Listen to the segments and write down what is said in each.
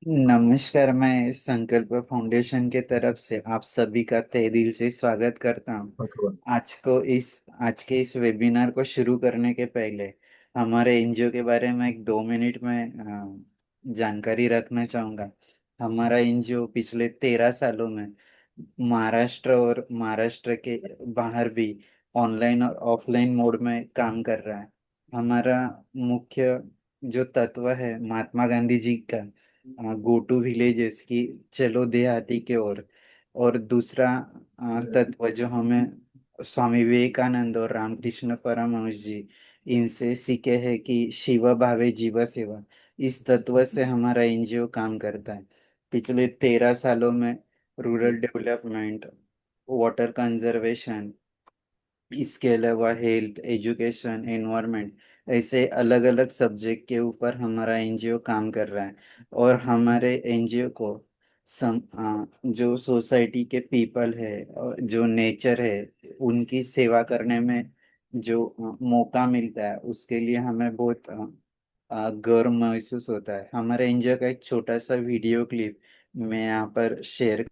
नमस्कार। मैं संकल्प फाउंडेशन के तरफ से आप सभी का तहे दिल से स्वागत करता हूँ। भगवान। आज के इस वेबिनार को शुरू करने के पहले हमारे एनजीओ के बारे में एक 2 मिनट में जानकारी रखना चाहूँगा। हमारा एनजीओ पिछले 13 सालों में महाराष्ट्र के बाहर भी ऑनलाइन और ऑफलाइन मोड में काम कर रहा है। हमारा मुख्य जो तत्व है महात्मा गांधी जी का गो टू विलेजेस की चलो देहाती के ओर, और दूसरा तत्व जो हमें स्वामी विवेकानंद और रामकृष्ण परमहंस जी इनसे सीखे हैं कि शिव भावे जीव सेवा, इस तत्व से हमारा एनजीओ काम करता है। पिछले 13 सालों में रूरल डेवलपमेंट, वाटर कंजर्वेशन, इसके अलावा हेल्थ, एजुकेशन, एनवायरनमेंट, ऐसे अलग अलग सब्जेक्ट के ऊपर हमारा एनजीओ काम कर रहा है। और हमारे एनजीओ को जो सोसाइटी के पीपल है और जो नेचर है उनकी सेवा करने में जो मौका मिलता है, उसके लिए हमें बहुत गर्व महसूस होता है। हमारे एनजीओ का एक छोटा सा वीडियो क्लिप मैं यहाँ पर शेयर।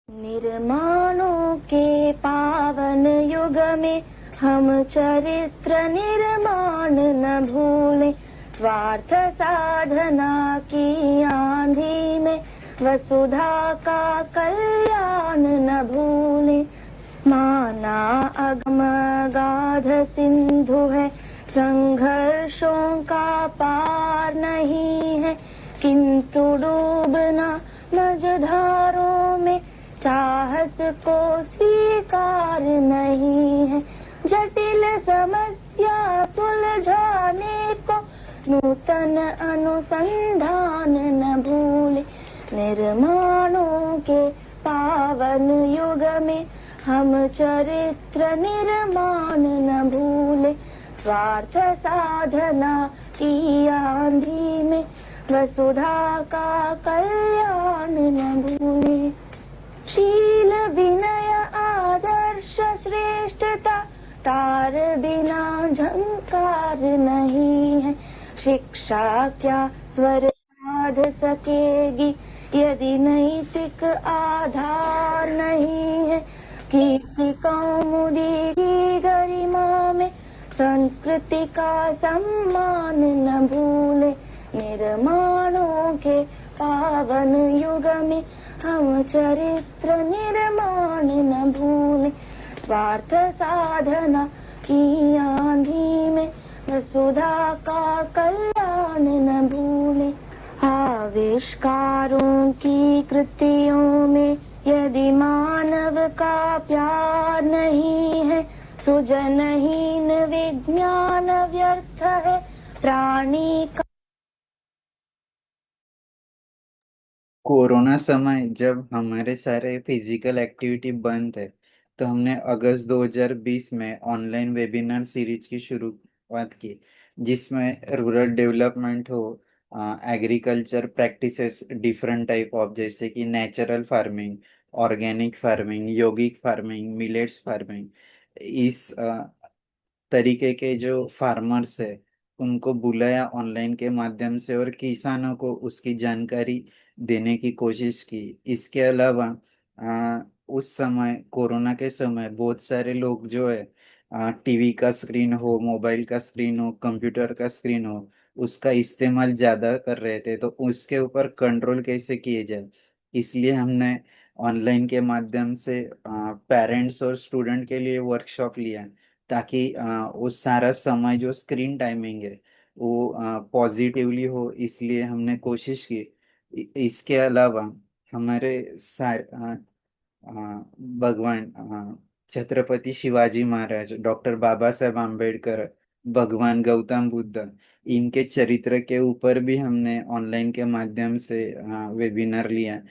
निर्माणों के पावन युग में हम चरित्र निर्माण न भूलें। स्वार्थ साधना की आंधी में वसुधा का कल्याण न भूलें। माना अगम गाध सिंधु है, संघर्षों का पार नहीं है, किंतु डूबना मझधारों में साहस को स्वीकार नहीं है। जटिल समस्या सुलझाने को नूतन अनुसंधान न भूले। निर्माणों के पावन युग में हम चरित्र निर्माण न भूले। स्वार्थ साधना की आंधी में वसुधा का कल्याण न भूले। शील विनय आदर्श श्रेष्ठता तार बिना झंकार नहीं है। शिक्षा क्या स्वर साध सकेगी यदि नैतिक आधार नहीं है। कीर्ति कौमुदी की गरिमा में संस्कृति का सम्मान न भूले। निर्माणों के पावन युग में हम चरित्र निर्माण न भूले। स्वार्थ साधना की आंधी में वसुधा का कल्याण न भूले। आविष्कारों की कृतियों में यदि मानव का प्यार नहीं है, सुजनहीन विज्ञान व्यर्थ है। प्राणी का कोरोना समय जब हमारे सारे फिजिकल एक्टिविटी बंद थे, तो हमने अगस्त 2020 में ऑनलाइन वेबिनार सीरीज की शुरुआत की, जिसमें रूरल डेवलपमेंट हो, agriculture practices different type of, जैसे कि नेचुरल फार्मिंग, ऑर्गेनिक फार्मिंग, योगिक फार्मिंग, मिलेट्स फार्मिंग, इस तरीके के जो फार्मर्स है उनको बुलाया ऑनलाइन के माध्यम से और किसानों को उसकी जानकारी देने की कोशिश की। इसके अलावा उस समय कोरोना के समय बहुत सारे लोग जो है टीवी का स्क्रीन हो, मोबाइल का स्क्रीन हो, कंप्यूटर का स्क्रीन हो, उसका इस्तेमाल ज़्यादा कर रहे थे, तो उसके ऊपर कंट्रोल कैसे किए जाए, इसलिए हमने ऑनलाइन के माध्यम से पेरेंट्स और स्टूडेंट के लिए वर्कशॉप लिया, ताकि वो सारा समय जो स्क्रीन टाइमिंग है वो पॉजिटिवली हो, इसलिए हमने कोशिश की। इसके अलावा हमारे भगवान छत्रपति शिवाजी महाराज, डॉक्टर बाबा साहेब आम्बेडकर, भगवान गौतम बुद्ध, इनके चरित्र के ऊपर भी हमने ऑनलाइन के माध्यम से वेबिनार लिया।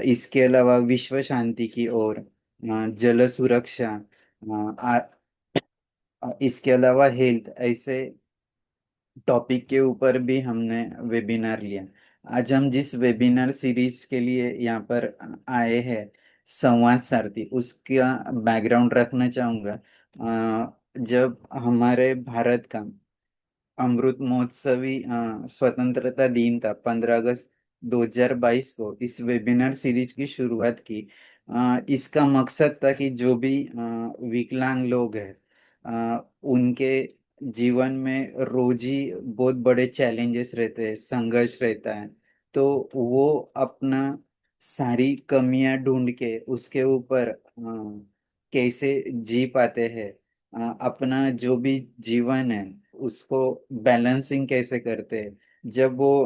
इसके अलावा विश्व शांति की ओर, जल सुरक्षा, इसके अलावा हेल्थ, ऐसे टॉपिक के ऊपर भी हमने वेबिनार लिया। आज हम जिस वेबिनार सीरीज के लिए यहाँ पर आए हैं, संवाद सारथी, उसका बैकग्राउंड रखना चाहूँगा। जब हमारे भारत का अमृत महोत्सवी स्वतंत्रता दिन था, 15 अगस्त 2022 को इस वेबिनार सीरीज की शुरुआत की। इसका मकसद था कि जो भी विकलांग लोग हैं, उनके जीवन में रोज ही बहुत बड़े चैलेंजेस रहते हैं, संघर्ष रहता है। तो वो अपना सारी कमियां ढूंढ के उसके ऊपर कैसे जी पाते हैं, अपना जो भी जीवन है उसको बैलेंसिंग कैसे करते हैं। जब वो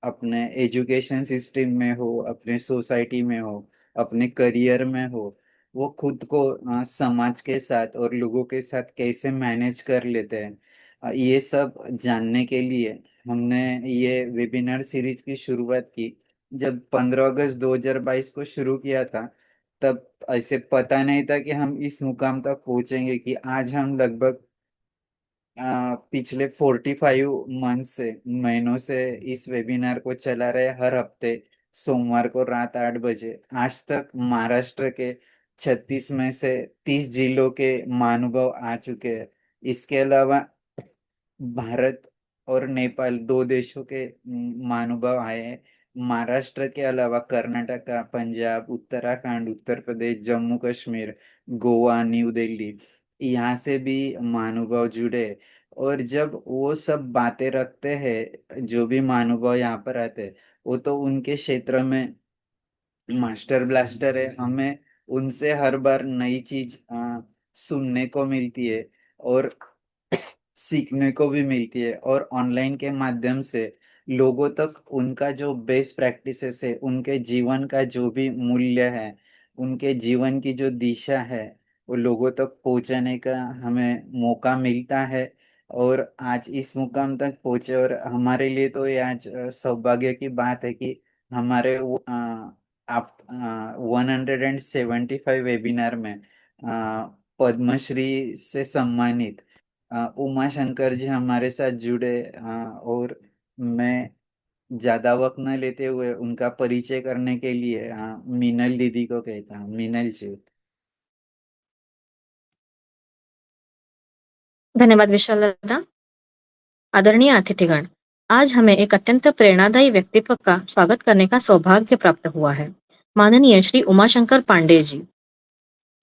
अपने एजुकेशन सिस्टम में हो, अपने सोसाइटी में हो, अपने करियर में हो, वो खुद को समाज के साथ और लोगों के साथ कैसे मैनेज कर लेते हैं, ये सब जानने के लिए हमने ये वेबिनार सीरीज की शुरुआत की। जब 15 अगस्त 2022 को शुरू किया था, तब ऐसे पता नहीं था कि हम इस मुकाम तक पहुंचेंगे, कि आज हम लगभग पिछले 45 मंथ से, महीनों से इस वेबिनार को चला रहे, हर हफ्ते सोमवार को रात 8 बजे। आज तक महाराष्ट्र के 36 में से 30 जिलों के महानुभाव आ चुके हैं। इसके अलावा भारत और नेपाल, दो देशों के महानुभाव आए हैं। महाराष्ट्र के अलावा कर्नाटका, पंजाब, उत्तराखंड, उत्तर प्रदेश, जम्मू कश्मीर, गोवा, न्यू दिल्ली, यहाँ से भी महानुभाव जुड़े। और जब वो सब बातें रखते हैं, जो भी महानुभाव यहाँ पर आते हैं, वो तो उनके क्षेत्र में मास्टर ब्लास्टर है। हमें उनसे हर बार नई चीज सुनने को मिलती है, और सीखने को भी मिलती है। और ऑनलाइन के माध्यम से लोगों तक उनका जो बेस्ट प्रैक्टिसेस है, उनके जीवन का जो भी मूल्य है, उनके जीवन की जो दिशा है, वो लोगों तक पहुंचाने का हमें मौका मिलता है। और आज इस मुकाम तक पहुंचे, और हमारे लिए तो ये आज सौभाग्य की बात है कि हमारे आप 175 वेबिनार में पद्मश्री से सम्मानित उमा शंकर जी हमारे साथ जुड़े। और मैं ज्यादा वक्त न लेते हुए उनका परिचय करने के लिए मीनल दीदी को कहता हूँ। मीनल जी। धन्यवाद विशाल दादा। आदरणीय अतिथिगण, आज हमें एक अत्यंत प्रेरणादायी व्यक्तित्व का स्वागत करने का सौभाग्य प्राप्त हुआ है। माननीय श्री उमाशंकर पांडे जी,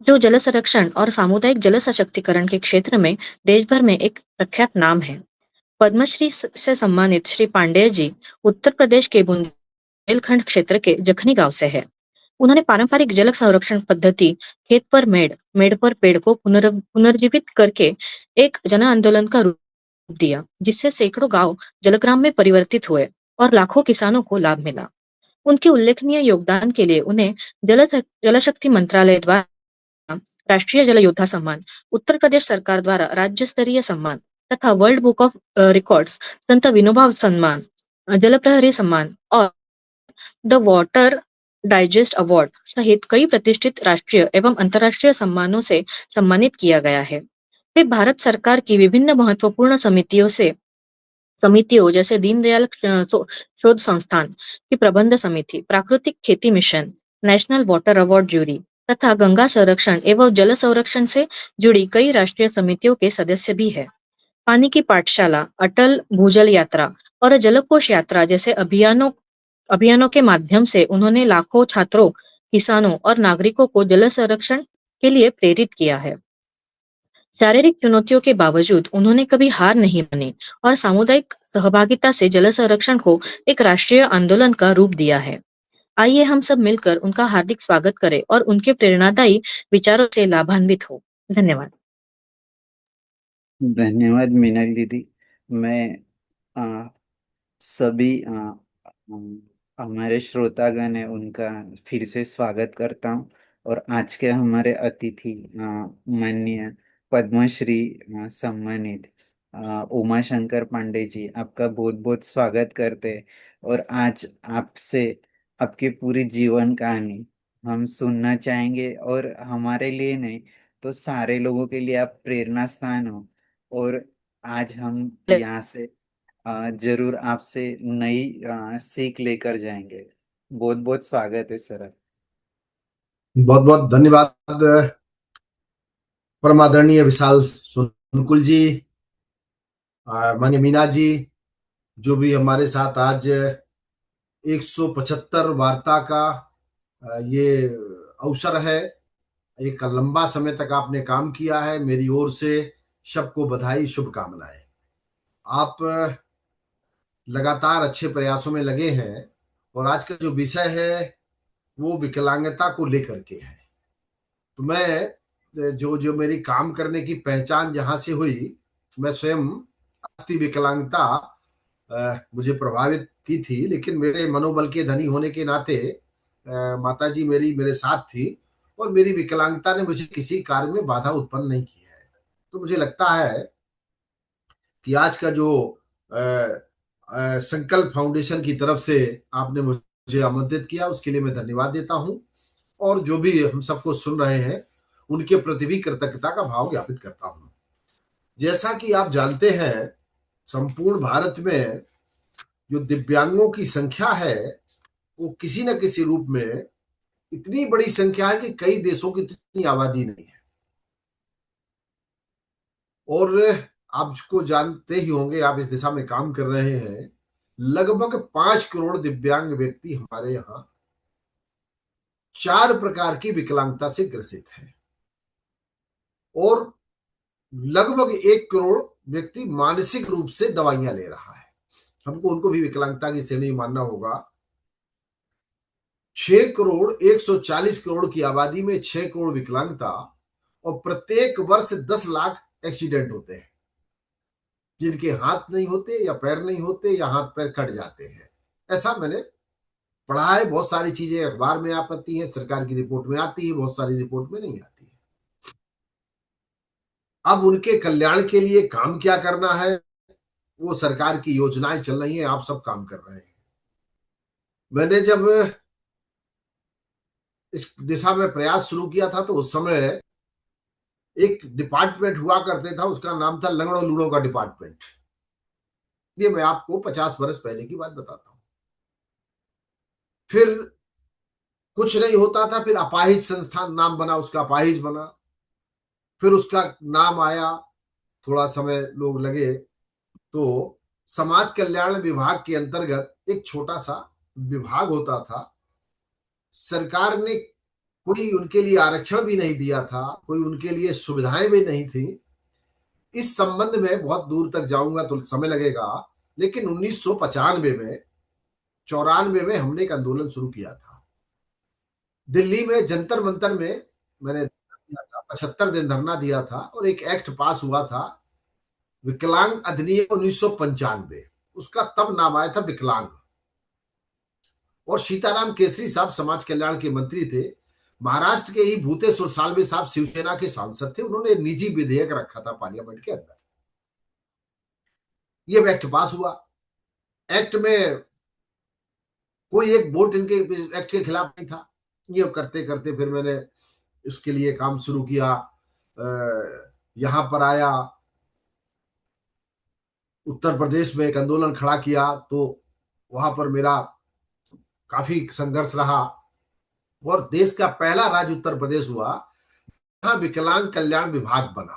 जो जल संरक्षण और सामुदायिक जल सशक्तिकरण के क्षेत्र में देश भर में एक प्रख्यात नाम है। पद्मश्री से सम्मानित श्री पांडेय जी उत्तर प्रदेश के बुंदेलखंड क्षेत्र के जखनी गांव से है। उन्होंने पारंपरिक जल संरक्षण पद्धति खेत पर मेड़, मेड़ पर पेड़ को पुनर्जीवित करके एक जन आंदोलन का रूप दिया, जिससे सैकड़ों गांव जलग्राम में परिवर्तित हुए और लाखों किसानों को लाभ मिला। उनके उल्लेखनीय योगदान के लिए उन्हें जल शक्ति मंत्रालय द्वारा राष्ट्रीय जल योद्धा सम्मान, उत्तर प्रदेश सरकार द्वारा राज्य स्तरीय सम्मान तथा वर्ल्ड बुक ऑफ रिकॉर्ड्स संत विनोबा सम्मान, जल प्रहरी सम्मान और द वाटर डाइजेस्ट अवार्ड सहित कई प्रतिष्ठित राष्ट्रीय एवं अंतर्राष्ट्रीय सम्मानों से सम्मानित किया गया है। वे भारत सरकार की विभिन्न महत्वपूर्ण समितियों जैसे दीनदयाल शोध संस्थान की प्रबंध समिति, प्राकृतिक खेती mission, national water award jury तथा गंगा संरक्षण एवं जल संरक्षण से जुड़ी कई राष्ट्रीय समितियों के सदस्य भी है। पानी की पाठशाला, अटल भूजल यात्रा और जलकोष यात्रा जैसे अभियानों के माध्यम से उन्होंने लाखों छात्रों, किसानों और नागरिकों को जल संरक्षण के लिए प्रेरित किया है। शारीरिक चुनौतियों के बावजूद उन्होंने कभी हार नहीं मानी और सामुदायिक सहभागिता से जल संरक्षण को एक राष्ट्रीय आंदोलन का रूप दिया है। आइए हम सब मिलकर उनका हार्दिक स्वागत करें और उनके प्रेरणादायी विचारों से लाभान्वित हो। धन्यवाद। धन्यवाद मीनल दीदी। मैं आ, सभी हमारे श्रोतागण है उनका फिर से स्वागत करता हूँ। और आज के हमारे अतिथि माननीय पद्मश्री सम्मानित उमा शंकर पांडे जी, आपका बहुत बहुत स्वागत करते हैं। और आज आपसे आपकी पूरी जीवन कहानी हम सुनना चाहेंगे, और हमारे लिए नहीं तो सारे लोगों के लिए आप प्रेरणा स्थान हो। और आज हम यहाँ से जरूर आपसे नई सीख लेकर जाएंगे। बहुत बहुत स्वागत है सर। बहुत बहुत धन्यवाद परमादरणीय विशाल सुनकुल जी, माननीय मीना जी, जो भी हमारे साथ आज 175 वार्ता का ये अवसर है। एक लंबा समय तक आपने काम किया है। मेरी ओर से सबको बधाई, शुभकामनाएं। आप लगातार अच्छे प्रयासों में लगे हैं और आज का जो विषय है वो विकलांगता को लेकर के है। तो मैं जो जो मेरी काम करने की पहचान जहां से हुई, मैं स्वयं अस्थि विकलांगता मुझे प्रभावित की थी, लेकिन मेरे मनोबल के धनी होने के नाते माता जी मेरी मेरे साथ थी और मेरी विकलांगता ने मुझे किसी कार्य में बाधा उत्पन्न नहीं की है। तो मुझे लगता है कि आज का जो संकल्प फाउंडेशन की तरफ से आपने मुझे आमंत्रित किया, उसके लिए मैं धन्यवाद देता हूं और जो भी हम सबको सुन रहे हैं उनके प्रति भी कृतज्ञता का भाव ज्ञापित करता हूं। जैसा कि आप जानते हैं, संपूर्ण भारत में जो दिव्यांगों की संख्या है वो किसी न किसी रूप में इतनी बड़ी संख्या है कि कई देशों की इतनी आबादी नहीं है। और आपको जानते ही होंगे, आप इस दिशा में काम कर रहे हैं, लगभग 5 करोड़ दिव्यांग व्यक्ति हमारे यहाँ 4 प्रकार की विकलांगता से ग्रसित है और लगभग 1 करोड़ व्यक्ति मानसिक रूप से दवाइयां ले रहा है। हमको उनको भी विकलांगता की श्रेणी मानना होगा। 6 करोड़ 140 करोड़ की आबादी में 6 करोड़ विकलांगता, और प्रत्येक वर्ष 10 लाख एक्सीडेंट होते हैं जिनके हाथ नहीं होते या पैर नहीं होते या हाथ पैर कट जाते हैं। ऐसा मैंने पढ़ा है। बहुत सारी चीजें अखबार में आती हैं, सरकार की रिपोर्ट में आती है, बहुत सारी रिपोर्ट में नहीं आती है। अब उनके कल्याण के लिए काम क्या करना है, वो सरकार की योजनाएं चल रही हैं, आप सब काम कर रहे हैं। मैंने जब इस दिशा में प्रयास शुरू किया था तो उस समय एक डिपार्टमेंट हुआ करते था, उसका नाम था लंगड़ों लूड़ों का डिपार्टमेंट। ये मैं आपको 50 वर्ष पहले की बात बताता हूं। फिर कुछ नहीं होता था, फिर अपाहिज संस्थान नाम बना, उसका अपाहिज बना, फिर उसका नाम आया, थोड़ा समय लोग लगे तो समाज कल्याण विभाग के अंतर्गत एक छोटा सा विभाग होता था। सरकार ने कोई उनके लिए आरक्षण भी नहीं दिया था, कोई उनके लिए सुविधाएं भी नहीं थी। इस संबंध में बहुत दूर तक जाऊंगा तो समय लगेगा, लेकिन 1995 में 94 में हमने एक आंदोलन शुरू किया था दिल्ली में, जंतर मंतर में। मैंने 75 दिन धरना दिया था और एक एक्ट पास हुआ था, विकलांग अधिनियम 1995। उसका तब नाम आया था विकलांग। और सीताराम केसरी साहब समाज कल्याण के मंत्री थे। महाराष्ट्र के ही भूतेश्वर सालवे साहब शिवसेना के सांसद थे, उन्होंने निजी विधेयक रखा था पार्लियामेंट के अंदर। ये एक्ट पास हुआ। एक्ट में कोई एक वोट इनके एक्ट के खिलाफ नहीं था। ये करते करते फिर मैंने इसके लिए काम शुरू किया। यहां पर आया, उत्तर प्रदेश में एक आंदोलन खड़ा किया, तो वहां पर मेरा काफी संघर्ष रहा और देश का पहला राज्य उत्तर प्रदेश हुआ जहां विकलांग कल्याण विभाग बना।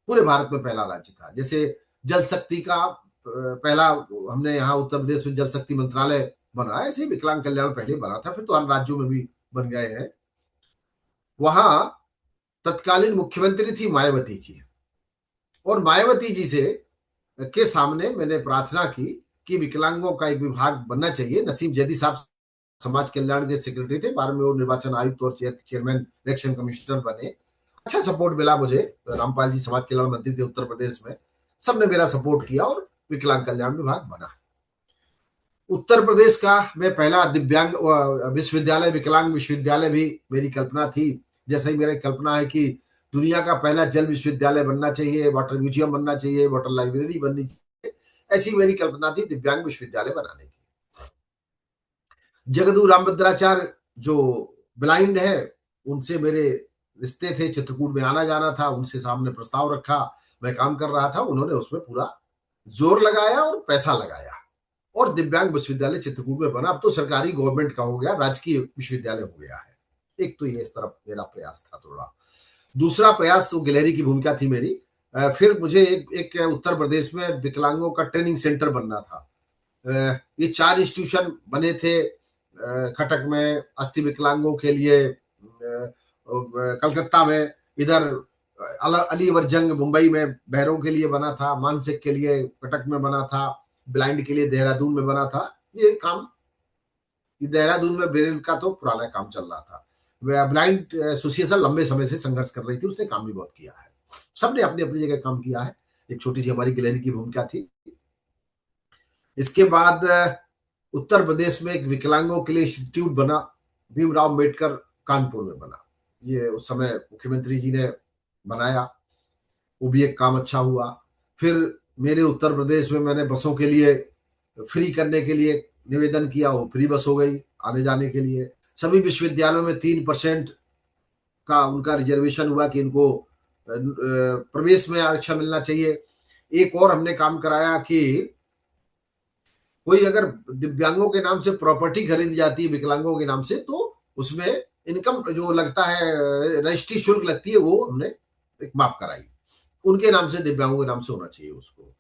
पूरे भारत में पहला राज्य था। जैसे जल शक्ति का पहला हमने यहाँ उत्तर प्रदेश में जल शक्ति मंत्रालय बना, ऐसे विकलांग कल्याण पहले बना था, फिर तो अन्य राज्यों में भी बन गए हैं। वहां तत्कालीन मुख्यमंत्री थी मायावती जी, और मायावती जी से के सामने मैंने प्रार्थना की कि विकलांगों का एक विभाग बनना चाहिए। नसीम जैदी साहब समाज कल्याण के सेक्रेटरी थे, बाद में वो निर्वाचन आयुक्त और चेयरमैन इलेक्शन कमिश्नर बने। अच्छा सपोर्ट मिला मुझे। रामपाल जी समाज कल्याण मंत्री थे उत्तर प्रदेश में, सबने मेरा सपोर्ट किया और विकलांग कल्याण विभाग बना। उत्तर प्रदेश का मैं पहला दिव्यांग विश्वविद्यालय, विकलांग विश्वविद्यालय भी मेरी कल्पना थी। जैसे ही मेरी कल्पना है कि दुनिया का पहला जल विश्वविद्यालय बनना चाहिए, वाटर म्यूजियम बनना चाहिए, वाटर लाइब्रेरी बननी चाहिए। ऐसी मेरी कल्पना थी दिव्यांग विश्वविद्यालय बनाने की। जगदू रामभद्राचार्य जो ब्लाइंड है, उनसे मेरे रिश्ते थे, चित्रकूट में आना जाना था, उनसे सामने प्रस्ताव रखा, मैं काम कर रहा था, उन्होंने उसमें पूरा जोर लगाया और पैसा लगाया और दिव्यांग विश्वविद्यालय चित्रकूट में बना। अब तो सरकारी गवर्नमेंट का हो गया, राजकीय विश्वविद्यालय हो गया है। एक तो ये इस तरफ मेरा प्रयास था थोड़ा। दूसरा प्रयास वो गिलहरी की भूमिका थी मेरी। फिर मुझे एक उत्तर प्रदेश में विकलांगों का ट्रेनिंग सेंटर बनना था। ये 4 इंस्टीट्यूशन बने थे खटक में अस्थि विकलांगों के लिए, कलकत्ता में, इधर अली वर्जंग मुंबई में बहरों के लिए बना था, मानसिक के लिए कटक में बना था, ब्लाइंड के लिए देहरादून में बना था। ये काम देहरादून में ब्रेल का तो पुराना काम चल रहा था। ब्लाइंड एसोसिएशन लंबे समय से संघर्ष कर रही थी, उसने काम भी बहुत किया है। सबने अपनी अपनी जगह काम किया है। एक छोटी सी हमारी गिलहरी की भूमिका थी। इसके बाद उत्तर प्रदेश में एक विकलांगों के लिए इंस्टीट्यूट बना, भीमराव अम्बेडकर कानपुर में बना। ये उस समय मुख्यमंत्री जी ने बनाया, वो भी एक काम अच्छा हुआ। फिर मेरे उत्तर प्रदेश में मैंने बसों के लिए फ्री करने के लिए निवेदन किया, वो फ्री बस हो गई आने जाने के लिए। सभी विश्वविद्यालयों में 3% का उनका रिजर्वेशन हुआ कि इनको प्रवेश में आरक्षण मिलना चाहिए। एक और हमने काम कराया कि कोई अगर दिव्यांगों के नाम से प्रॉपर्टी खरीदी जाती है विकलांगों के नाम से, तो उसमें इनकम जो लगता है, रजिस्ट्री शुल्क लगती है, वो हमने एक माफ कराई। उनके नाम से, दिव्यांगों के नाम से होना चाहिए। उसको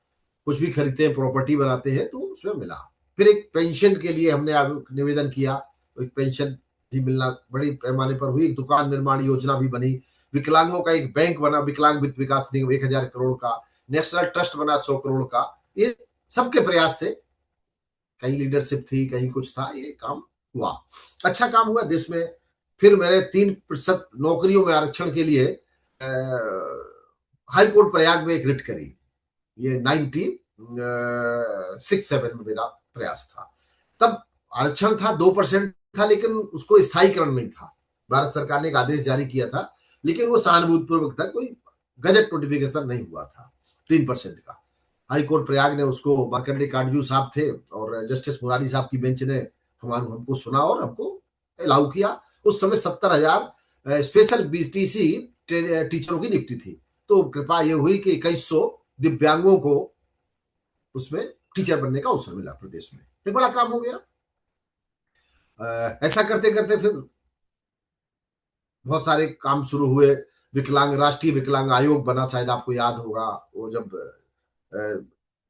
कुछ भी खरीदते हैं, प्रॉपर्टी बनाते हैं, तो उसमें मिला। फिर एक पेंशन के लिए हमने निवेदन किया, एक पेंशन भी मिलना बड़ी पैमाने पर हुई। एक दुकान निर्माण योजना भी बनी, विकलांगों का एक बैंक बना, विकलांग वित्त विकास निगम 1000 करोड़ का, नेशनल ट्रस्ट बना 100 करोड़ का। ये सबके प्रयास थे, कहीं लीडरशिप थी, कहीं कुछ था, ये काम हुआ, अच्छा काम हुआ देश में। फिर मैंने 3% नौकरियों में आरक्षण के लिए हाई कोर्ट प्रयाग में एक रिट करी। ये 1967 में मेरा प्रयास था। तब आरक्षण था, 2% था, लेकिन उसको स्थायीकरण नहीं था। भारत सरकार ने एक आदेश जारी किया था, लेकिन वो सहानुभूतिपूर्वक था, कोई गजट नोटिफिकेशन नहीं हुआ था 3% का। हाई कोर्ट प्रयाग ने उसको, मार्कंडे काटजू साहब थे और जस्टिस मुरारी साहब की बेंच ने हमको सुना और हमको अलाउ किया। उस समय 70,000 स्पेशल बीटीसी टीचरों की नियुक्ति थी। तो कृपा ये हुई कि 2100 दिव्यांगों को उसमें टीचर बनने का अवसर मिला प्रदेश में। एक बड़ा काम हो गया। ऐसा करते करते फिर बहुत सारे काम शुरू हुए। विकलांग, राष्ट्रीय विकलांग आयोग बना, शायद आपको याद होगा। वो जब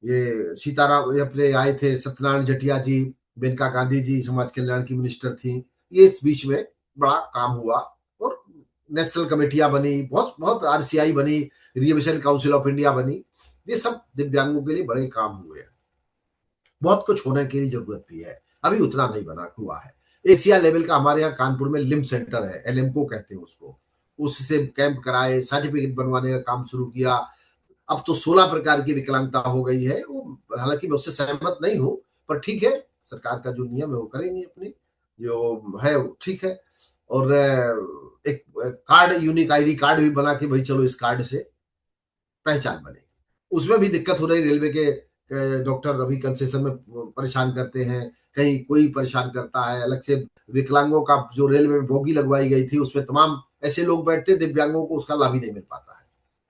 ये सीताराम अपने आए थे, सत्यनारायण जटिया जी, मेनका गांधी जी समाज कल्याण की मिनिस्टर थी। ये इस बीच में बड़ा काम हुआ और नेशनल कमेटियां बनी, बहुत बहुत आरसीआई बनी, रिजर्वेशन काउंसिल ऑफ इंडिया बनी। ये सब दिव्यांगों के लिए बड़े काम हुए। बहुत कुछ होने की जरूरत भी है, अभी उतना नहीं बना हुआ है। एशिया लेवल का हमारे यहाँ कानपुर में लिम सेंटर है, एलएमको कहते हैं उसको, उससे कैंप कराए, सर्टिफिकेट बनवाने का काम शुरू किया। अब तो 16 प्रकार की विकलांगता हो गई है। वो हालांकि मैं उससे सहमत नहीं हूं, पर ठीक है, सरकार का जो नियम है वो करेंगे, अपनी जो है ठीक है। और एक कार्ड, यूनिक आईडी कार्ड भी बना के, भाई चलो इस कार्ड से पहचान बनेगी। उसमें भी दिक्कत हो रही, रेलवे के डॉक्टर अभी कंसेशन में परेशान करते हैं, कहीं कोई परेशान करता है। अलग से विकलांगों का जो रेलवे में बोगी लगवाई गई थी, उसमें तमाम ऐसे लोग बैठते, दिव्यांगों को उसका लाभ ही नहीं मिल पाता है।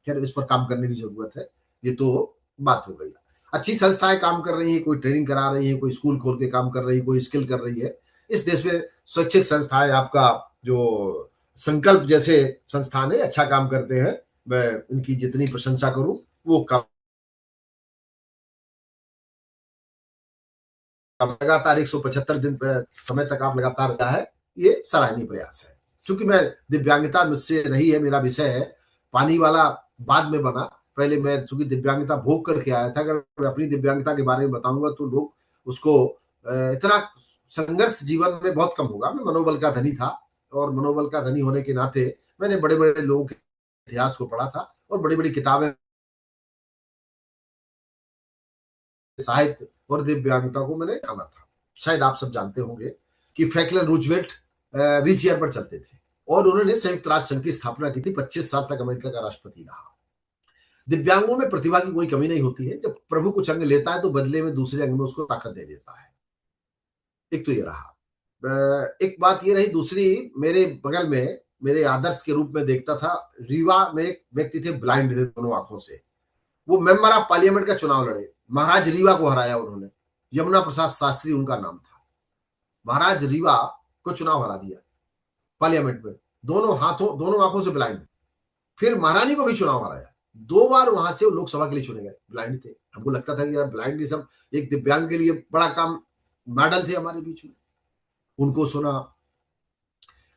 खैर, इस पर काम करने की जरूरत है। ये तो बात हो गई। अच्छी संस्थाएं काम कर रही हैं, कोई ट्रेनिंग करा रही है, कोई स्कूल खोल के काम कर रही है, कोई स्किल कर रही है। इस देश में स्वैच्छिक संस्थाएं, आपका जो संकल्प जैसे संस्थान है, अच्छा काम करते हैं। मैं इनकी जितनी प्रशंसा करूं वो कम। लगातार 175 दिन समय तक आप लगातार रहा है, ये सराहनीय प्रयास है। क्योंकि मैं, दिव्यांगता मुझसे रही है, मेरा विषय है। पानी वाला बाद में बना, पहले मैं चूंकि दिव्यांगता भोग करके आया था। अगर मैं अपनी दिव्यांगता के बारे में बताऊंगा तो लोग उसको, इतना संघर्ष जीवन में बहुत कम होगा। मैं मनोबल का धनी था, और मनोबल का धनी होने के नाते मैंने बड़े बड़े लोगों के इतिहास को पढ़ा था और बड़ी बड़ी किताबें, साहित्य और दिव्यांगता को मैंने जाना था। शायद आप सब जानते होंगे कि फ्रैंकलिन रूजवेल्ट व्हील चेयर पर चलते थे और उन्होंने संयुक्त राष्ट्र संघ की स्थापना की थी। 25 साल तक अमेरिका का राष्ट्रपति रहा। दिव्यांगों में प्रतिभा की कोई कमी नहीं होती है। जब प्रभु कुछ अंग लेता है तो बदले में दूसरे अंग में उसको ताकत दे देता है। एक तो ये रहा। एक बात ये रही। दूसरी, मेरे बगल में मेरे आदर्श के रूप में देखता था, रीवा में एक व्यक्ति थे, ब्लाइंड थे दोनों आंखों से। वो मेंबर ऑफ पार्लियामेंट का चुनाव लड़े, महाराज रीवा को हराया उन्होंने। यमुना प्रसाद शास्त्री उनका नाम था। महाराज रीवा को चुनाव हरा दिया पार्लियामेंट में, दोनों आंखों से ब्लाइंड। फिर महारानी को भी चुनाव हराया। 2 बार वहां से लोकसभा के लिए चुने गए, ब्लाइंड थे। हमको लगता था कि यार ब्लाइंडिज्म एक दिव्यांग के लिए बड़ा काम, मॉडल थे हमारे बीच में। उनको सुना।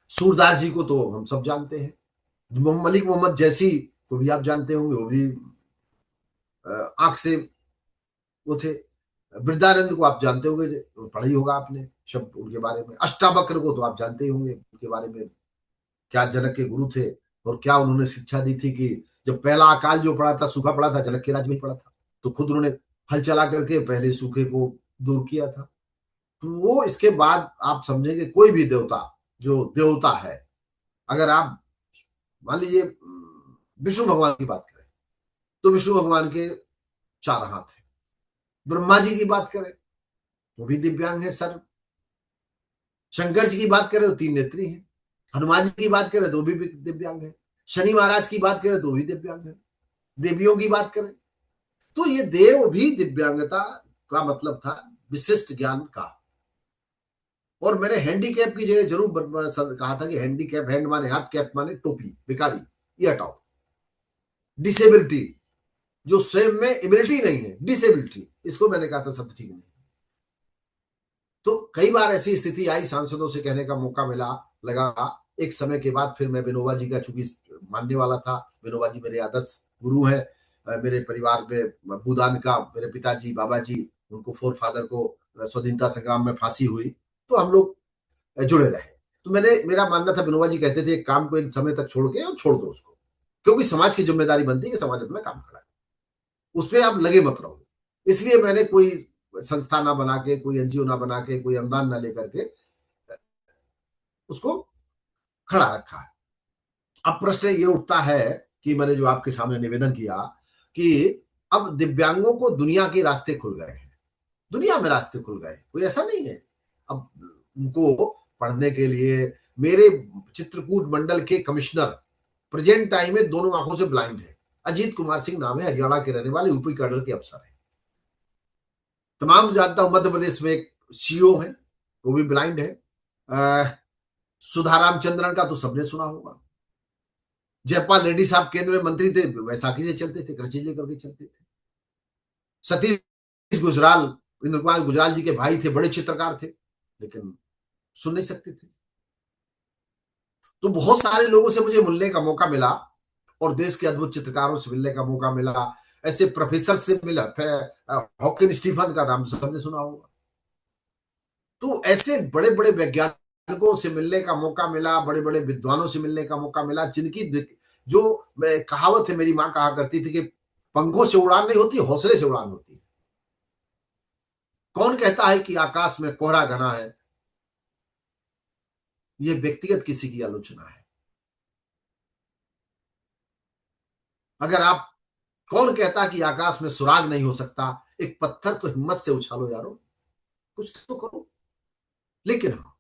सूरदास जी को तो हम सब जानते हैं। मलिक मोहम्मद जैसी को भी आप जानते होंगे, वो भी आंख से वो थे। वृद्धानंद को आप जानते होंगे, पढ़ा ही होगा आपने शब्द उनके बारे में। अष्टावक्र को तो आप जानते ही होंगे उनके बारे में, क्या जनक के गुरु थे और क्या उन्होंने शिक्षा दी थी कि जब पहला अकाल जो पड़ा था, सूखा पड़ा था, जनक के राज्य में ही पड़ा था, तो खुद उन्होंने हल चला करके पहले सूखे को दूर किया था। तो वो इसके बाद आप समझेंगे कोई भी देवता जो देवता है, अगर आप मान लीजिए विष्णु भगवान की बात करें तो विष्णु भगवान के 4 हाथ हैं। ब्रह्मा जी की बात करें वो भी दिव्यांग है, सर। शंकर जी की बात करें तो 3 नेत्री हैं। हनुमान जी की बात करें तो भी दिव्यांग है। शनि महाराज की बात करें तो भी दिव्यांग है। देवियों की बात करें तो ये देव भी दिव्यांगता का मतलब था विशिष्ट ज्ञान का। और मैंने हैंडीकैप की जगह जरूर कहा था कि हैंडीकैप, हैंड माने हाथ, कैप माने टोपी, बेकारी, ये हटाओ। डिसेबिलिटी, जो स्वयं में एबिलिटी नहीं है, डिसेबिलिटी, इसको मैंने कहा था शब्द ठीक नहीं। तो कई बार ऐसी स्थिति आई, सांसदों से कहने का मौका लगा। एक समय के बाद फिर मैं विनोबा जी का चूंकि मानने वाला था, विनोबा जी मेरे आदर्श गुरु हैं। मेरे परिवार में भूदान का, मेरे पिताजी बाबा जी, उनको फोर फादर को स्वतंत्रता संग्राम में फांसी हुई, तो हम लोग जुड़े रहे। तो मेरा मानना था, विनोबा जी कहते थे एक काम को एक समय तक छोड़ के और छोड़ दो उसको, क्योंकि समाज की जिम्मेदारी बनती है कि समाज अपना काम करे, उस पर आप लगे मत रहो। इसलिए मैंने कोई संस्था ना बना के, कोई एनजीओ ना बना के, कोई अनुदान ना लेकर के उसको खड़ा रखा है। अब प्रश्न ये उठता है कि मैंने जो आपके सामने निवेदन किया कि अब दिव्यांगों को दुनिया के रास्ते खुल गए हैं, दुनिया में रास्ते खुल गए, कोई ऐसा नहीं है। अब उनको पढ़ने के लिए, मेरे चित्रकूट मंडल के कमिश्नर प्रेजेंट टाइम में दोनों आंखों से ब्लाइंड है। अजीत कुमार सिंह नाम है, हरियाणा के रहने वाले, यूपी कैडर के अफसर है। तमाम जानता हूं, मध्य प्रदेश में एक सीओ है, वो भी ब्लाइंड है। सुधाराम चंद्रन का तो सबने सुना होगा। जयपाल रेड्डी साहब केंद्र में मंत्री थे, वैसाखी से चलते थे, क्रचेज लेकर के चलते थे। सतीश गुजराल, इंद्र कुमार गुजराल जी के भाई थे, बड़े चित्रकार थे, लेकिन सुन नहीं सकते थे। तो बहुत सारे लोगों से मुझे मिलने का मौका मिला और देश के अद्भुत चित्रकारों से मिलने का मौका मिला। ऐसे प्रोफेसर से मिला, हॉकिन स्टीफन का नाम सबने सुना होगा। तो ऐसे बड़े बड़े वैज्ञानिकों से मिलने का मौका मिला, बड़े बड़े विद्वानों से मिलने का मौका मिला, जिनकी जो कहावत है, मेरी मां कहा करती थी कि पंखों से उड़ान नहीं होती, हौसले से उड़ान होती है। कौन कहता है कि आकाश में कोहरा घना है? ये व्यक्तिगत किसी की आलोचना है। अगर आप, कौन कहता कि आकाश में सुराग नहीं हो सकता? एक पत्थर तो हिम्मत से उछालो यारो, कुछ तो करो। लेकिन हाँ,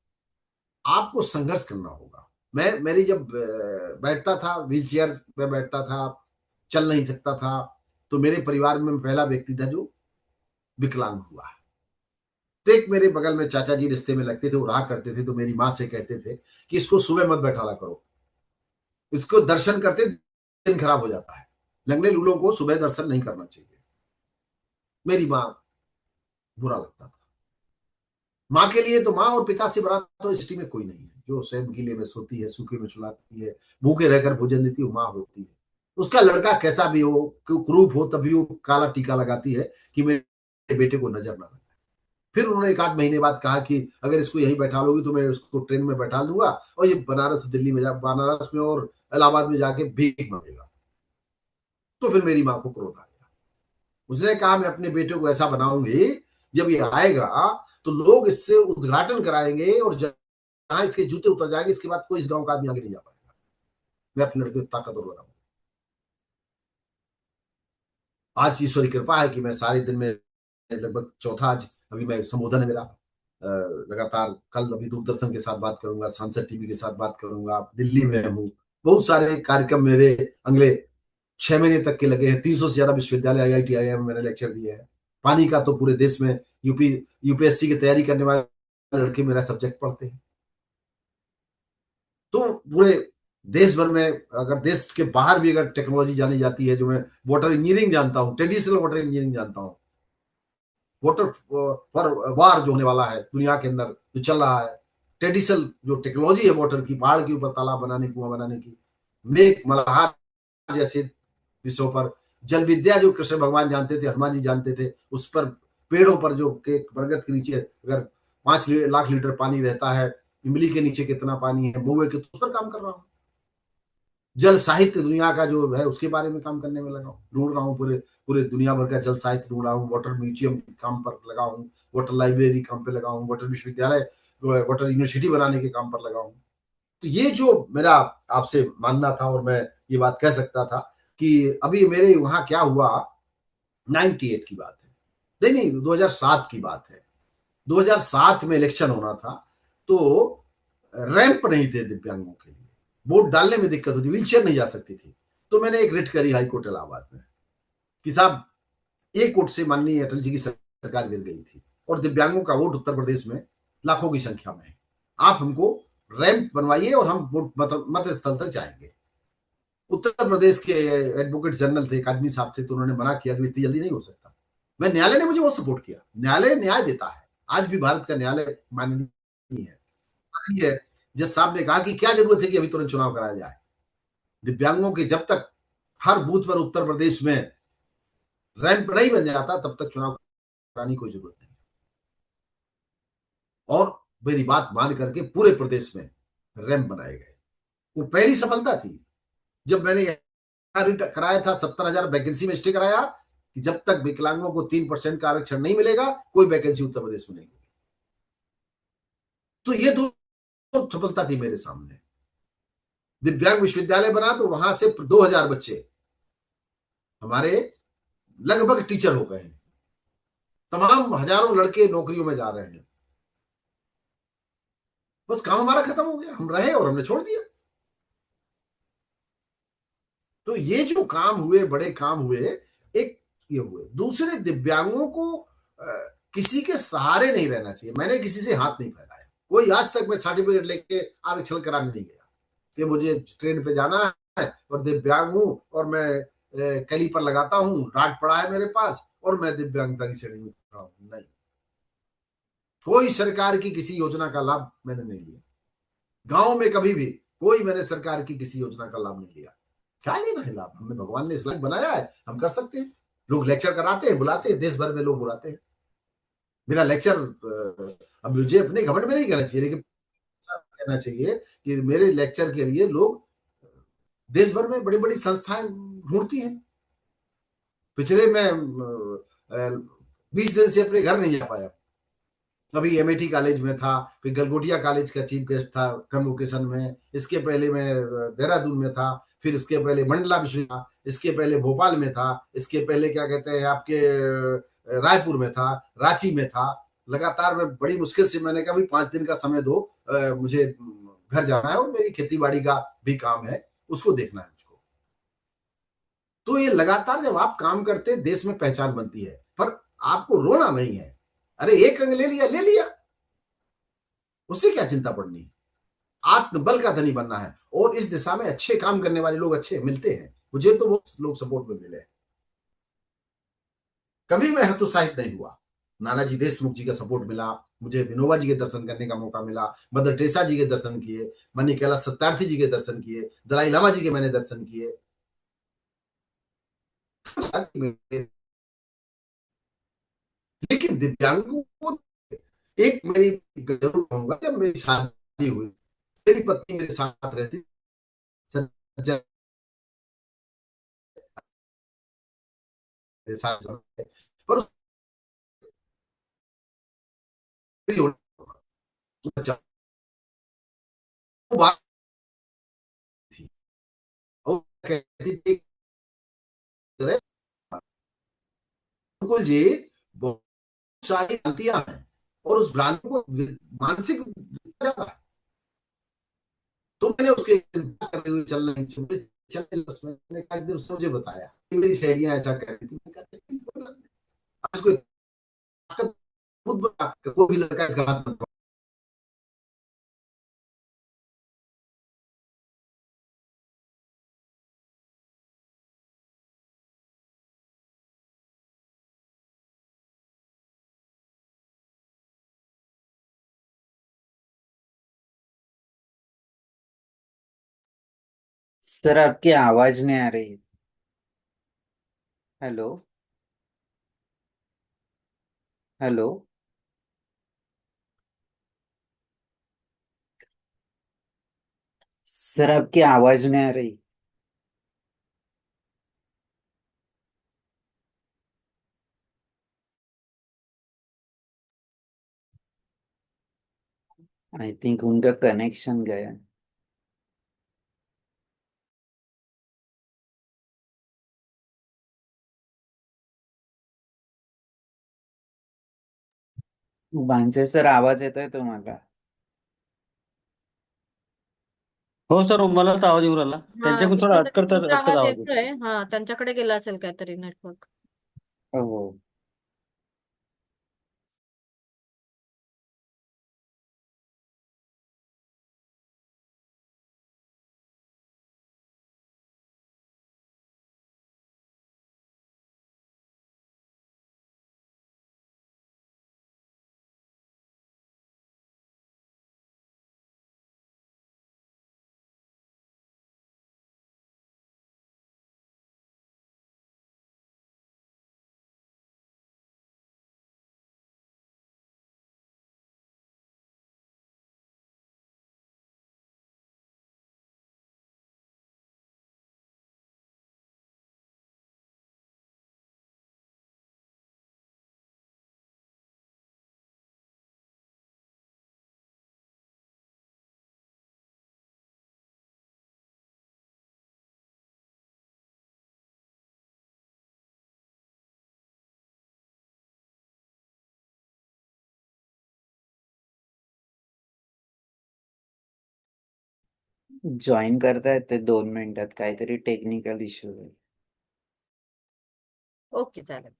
आपको संघर्ष करना होगा। मेरी जब बैठता था, व्हील चेयर में बैठता था, चल नहीं सकता था, तो मेरे परिवार में पहला व्यक्ति था जो विकलांग हुआ। तो एक मेरे बगल में चाचा जी रिश्ते में लगते थे, वो रहा करते थे, तो मेरी माँ से कहते थे कि इसको सुबह मत बैठाला करो, इसको दर्शन करते दिन खराब हो जाता है, लंगड़े लूलों को सुबह दर्शन नहीं करना चाहिए। मेरी माँ, बुरा लगता था। माँ के लिए तो, माँ और पिता से बड़ा तो इस सृष्टि में कोई नहीं है। जो स्वयं गीले में सोती है, सूखे में सुलाती है, भूखे रहकर भोजन देती है, वो माँ होती है। उसका लड़का कैसा भी हो, कुरूप हो, तभी वो काला टीका लगाती है कि मेरे बेटे को नजर ना लगे। फिर उन्होंने 1 आध महीने बाद कहा कि अगर इसको यहीं बैठा लोगी तो मैं उसको ट्रेन में बैठा दूंगा और ये बनारस दिल्ली में बनारस में और इलाहाबाद में जाके भीख मांगेगा। तो फिर मेरी माँ को क्रोध आ गया। उसने कहा मैं अपने बेटे को ऐसा बनाऊंगी, जब ये आएगा तो लोग इससे उद्घाटन कराएंगे और जहां इसके जूते उतर जाएंगे, इसके बाद कोई इस गांव का आदमी आगे नहीं जा पाएगा। मैं अपने लड़के को ताकतवर बनाऊंगा। आज ईश्वर की कृपा है कि मैं सारे दिन में लगभग चौथा, आज अभी मैं संबोधन है मेरा, लगातार कल अभी दूरदर्शन के साथ बात करूंगा, सांसद टीवी के साथ बात करूंगा, दिल्ली में हूँ, बहुत सारे कार्यक्रम मेरे अगले 6 महीने तक के लगे हैं। 300 से ज्यादा विश्वविद्यालय, IIT, IIM में मैंने लेक्चर दिए हैं। पानी का तो पूरे देश में यूपीएससी की तैयारी करने वाले लड़के मेरा सब्जेक्ट पढ़ते हैं। तो पूरे देश भर में, अगर देश के बाहर भी अगर टेक्नोलॉजी जानी जाती है, जो मैं वाटर इंजीनियरिंग जानता हूँ, ट्रेडिशनल वाटर इंजीनियरिंग जानता हूँ, वाटर फॉर वार जो होने वाला है दुनिया के अंदर जो चल रहा है, ट्रेडिशनल जो टेक्नोलॉजी है वाटर की, पहाड़ के ऊपर तालाब बनाने, कुआं बनाने की, मेघ मल्हार जैसे विषयों पर, जल विद्या जो कृष्ण भगवान जानते थे, हनुमान जी जानते थे, उस पर, पेड़ों पर जो के बरगद के नीचे अगर 5 लाख लीटर पानी रहता है, इमली के नीचे कितना पानी है, महुए के, तो उस पर काम कर रहा हूँ। जल साहित्य दुनिया का जो है उसके बारे में काम करने में लगा हूँ, ढूंढ रहा हूँ, पूरे पूरे दुनिया भर का जल साहित्य ढूंढ रहा हूँ, वाटर म्यूजियम काम पर लगा हूँ, वाटर लाइब्रेरी काम पे लगा हूँ, वाटर विश्वविद्यालय, वाटर यूनिवर्सिटी बनाने के काम पर लगा हूँ। तो ये जो मेरा आपसे मानना था, और मैं ये बात कह सकता था कि अभी मेरे वहां क्या हुआ, 98 की बात है, नहीं नहीं 2007 की बात है। 2007 में इलेक्शन होना था, तो रैंप नहीं थे दिव्यांगों के लिए, वोट डालने में दिक्कत होती, व्हीलचेयर नहीं जा सकती थी। तो मैंने एक रिट करी हाईकोर्ट इलाहाबाद में कि साहब, एक वोट से माननीय अटल जी की सरकार गिर गई थी, और दिव्यांगों का वोट उत्तर प्रदेश में लाखों की संख्या में है, आप हमको रैंप बनवाइए और हम वोट मत स्थल तक जाएंगे। उत्तर प्रदेश के एडवोकेट जनरल थे, एक आदमी साहब थे, तो उन्होंने मना किया कि इतनी जल्दी नहीं हो सकता। मैं, न्यायालय ने मुझे वो सपोर्ट किया, न्यायालय न्याय देता है, आज भी भारत का न्यायालय माननीय है। माननीय जज साहब ने कहा कि क्या जरूरत है कि अभी तुरंत चुनाव कराया जाए, दिव्यांगों के जब तक हर बूथ पर उत्तर प्रदेश में रैंप नहीं बन जाता, तब तक चुनाव कराने की कोई जरूरत नहीं। और मेरी बात मान करके पूरे प्रदेश में रैंप बनाए गए। वो पहली सफलता थी। जब मैंने कराया था, 70,000 वैकेंसी में स्टे कराया कि जब तक विकलांगों को 3% का आरक्षण नहीं मिलेगा, कोई वैकेंसी उत्तर प्रदेश में नहीं होगी। तो ये दो सफलता थी मेरे सामने। दिव्यांग विश्वविद्यालय बना, तो वहां से 2,000 बच्चे हमारे लगभग टीचर हो गए हैं, तमाम हजारों लड़के नौकरियों में जा रहे हैं। बस काम हमारा खत्म हो गया, हम रहे और हमने छोड़ दिया। तो ये जो काम हुए, बड़े काम हुए, एक ये हुए। दूसरे, दिव्यांगों को किसी के सहारे नहीं रहना चाहिए। मैंने किसी से हाथ नहीं फैलाया, कोई आज तक मैं सर्टिफिकेट लेके आरक्षण कराने नहीं गया कि मुझे ट्रेन पे जाना है और दिव्यांग हूं और मैं कैलीपर लगाता हूँ, राड पड़ा है मेरे पास और मैं दिव्यांगता की श्रेणी में खड़ा हूं। नहीं, कोई सरकार की किसी योजना का लाभ मैंने नहीं लिया। गांव में कभी भी कोई मैंने सरकार की किसी योजना का लाभ नहीं लिया। क्या लेना है लाभ? हमें भगवान ने इस लायक बनाया है, हम कर सकते हैं। लोग लेक्चर कराते हैं, बुलाते हैं, देश भर में लोग बुलाते हैं मेरा लेक्चर। अब मुझे अपने घमंड में नहीं कहना चाहिए, लेकिन कहना चाहिए कि मेरे लेक्चर के लिए लोग देश भर में बड़ी बड़ी संस्थाएं ढूंढती हैं। पिछले में 20 दिन से अपने घर नहीं जा पाया। अभी MIT कॉलेज में था, फिर गलगोटिया कॉलेज का चीफ गेस्ट था कन्वोकेशन में, इसके पहले मैं देहरादून में था, फिर इसके पहले मंडला विश्वविद्यालय था, इसके पहले भोपाल में था, इसके पहले क्या कहते हैं आपके रायपुर में था, रांची में था। लगातार मैं बड़ी मुश्किल से, मैंने कहा 5 दिन का समय दो, मुझे घर जाना है और मेरी खेती बाड़ी का भी काम है, उसको देखना है मुझको। तो ये लगातार जब आप काम करते, देश में पहचान बनती है। पर आपको रोना नहीं है, अरे एक अंग ले लिया, ले लिया, उससे क्या चिंता पड़नी है। आत्मबल का धनी बनना है, और इस दिशा में अच्छे काम करने वाले लोग अच्छे मिलते हैं। मुझे तो वो लोग सपोर्ट में मिले, कभी मैं हतोत्साहित नहीं हुआ। नानाजी देशमुख जी का सपोर्ट मिला मुझे, विनोबा जी के दर्शन करने का मौका मिला, मदर टेरेसा जी के दर्शन किए, मनी कैलाश सत्यार्थी जी के दर्शन किए, दलाई लामा जी के मैंने दर्शन किए। लेकिन दिव्यांगों को एक मेरी जरूर कहूंगा, जब मेरी शादी हुई, मेरी पत्नी मेरे साथ रहती, सज्जन मेरे साथ, पर बात थी। और कहती थी बिल्कुल जी, बहुत सारी भ्रांतियां हैं और उस भ्रांति को मानसिक ज्यादा है। तो मैंने उसके चिंता करते हुए चल रही चलने मैंने कहा, एक दिन उसने मुझे बताया कि मेरी सहेलियां ऐसा कह रही थी। मैंने कहा आज कोई ताकत खुद बना के कोई भी लड़का इसका हाथ मत पकड़ो। सर आपकी आवाज नहीं आ रही। हेलो। हेलो। सर आपकी आवाज नहीं आ रही। आई थिंक उनका कनेक्शन गया। भांसे सर आवाज येतोय तुम्हाला? हो सर, मला तर आवाज येऊ राहिला. हा त्यांच्याकडून थोडा इकडे अटकत तुमचा अटकत आवाज आवाज येतो. येतोय. हा त्यांच्याकडे गेला असेल काहीतरी नेटवर्क. हो. जॉईन करता येते 2 मिनिटात, काहीतरी टेक्निकल इश्यू आहे. ओके चालेल.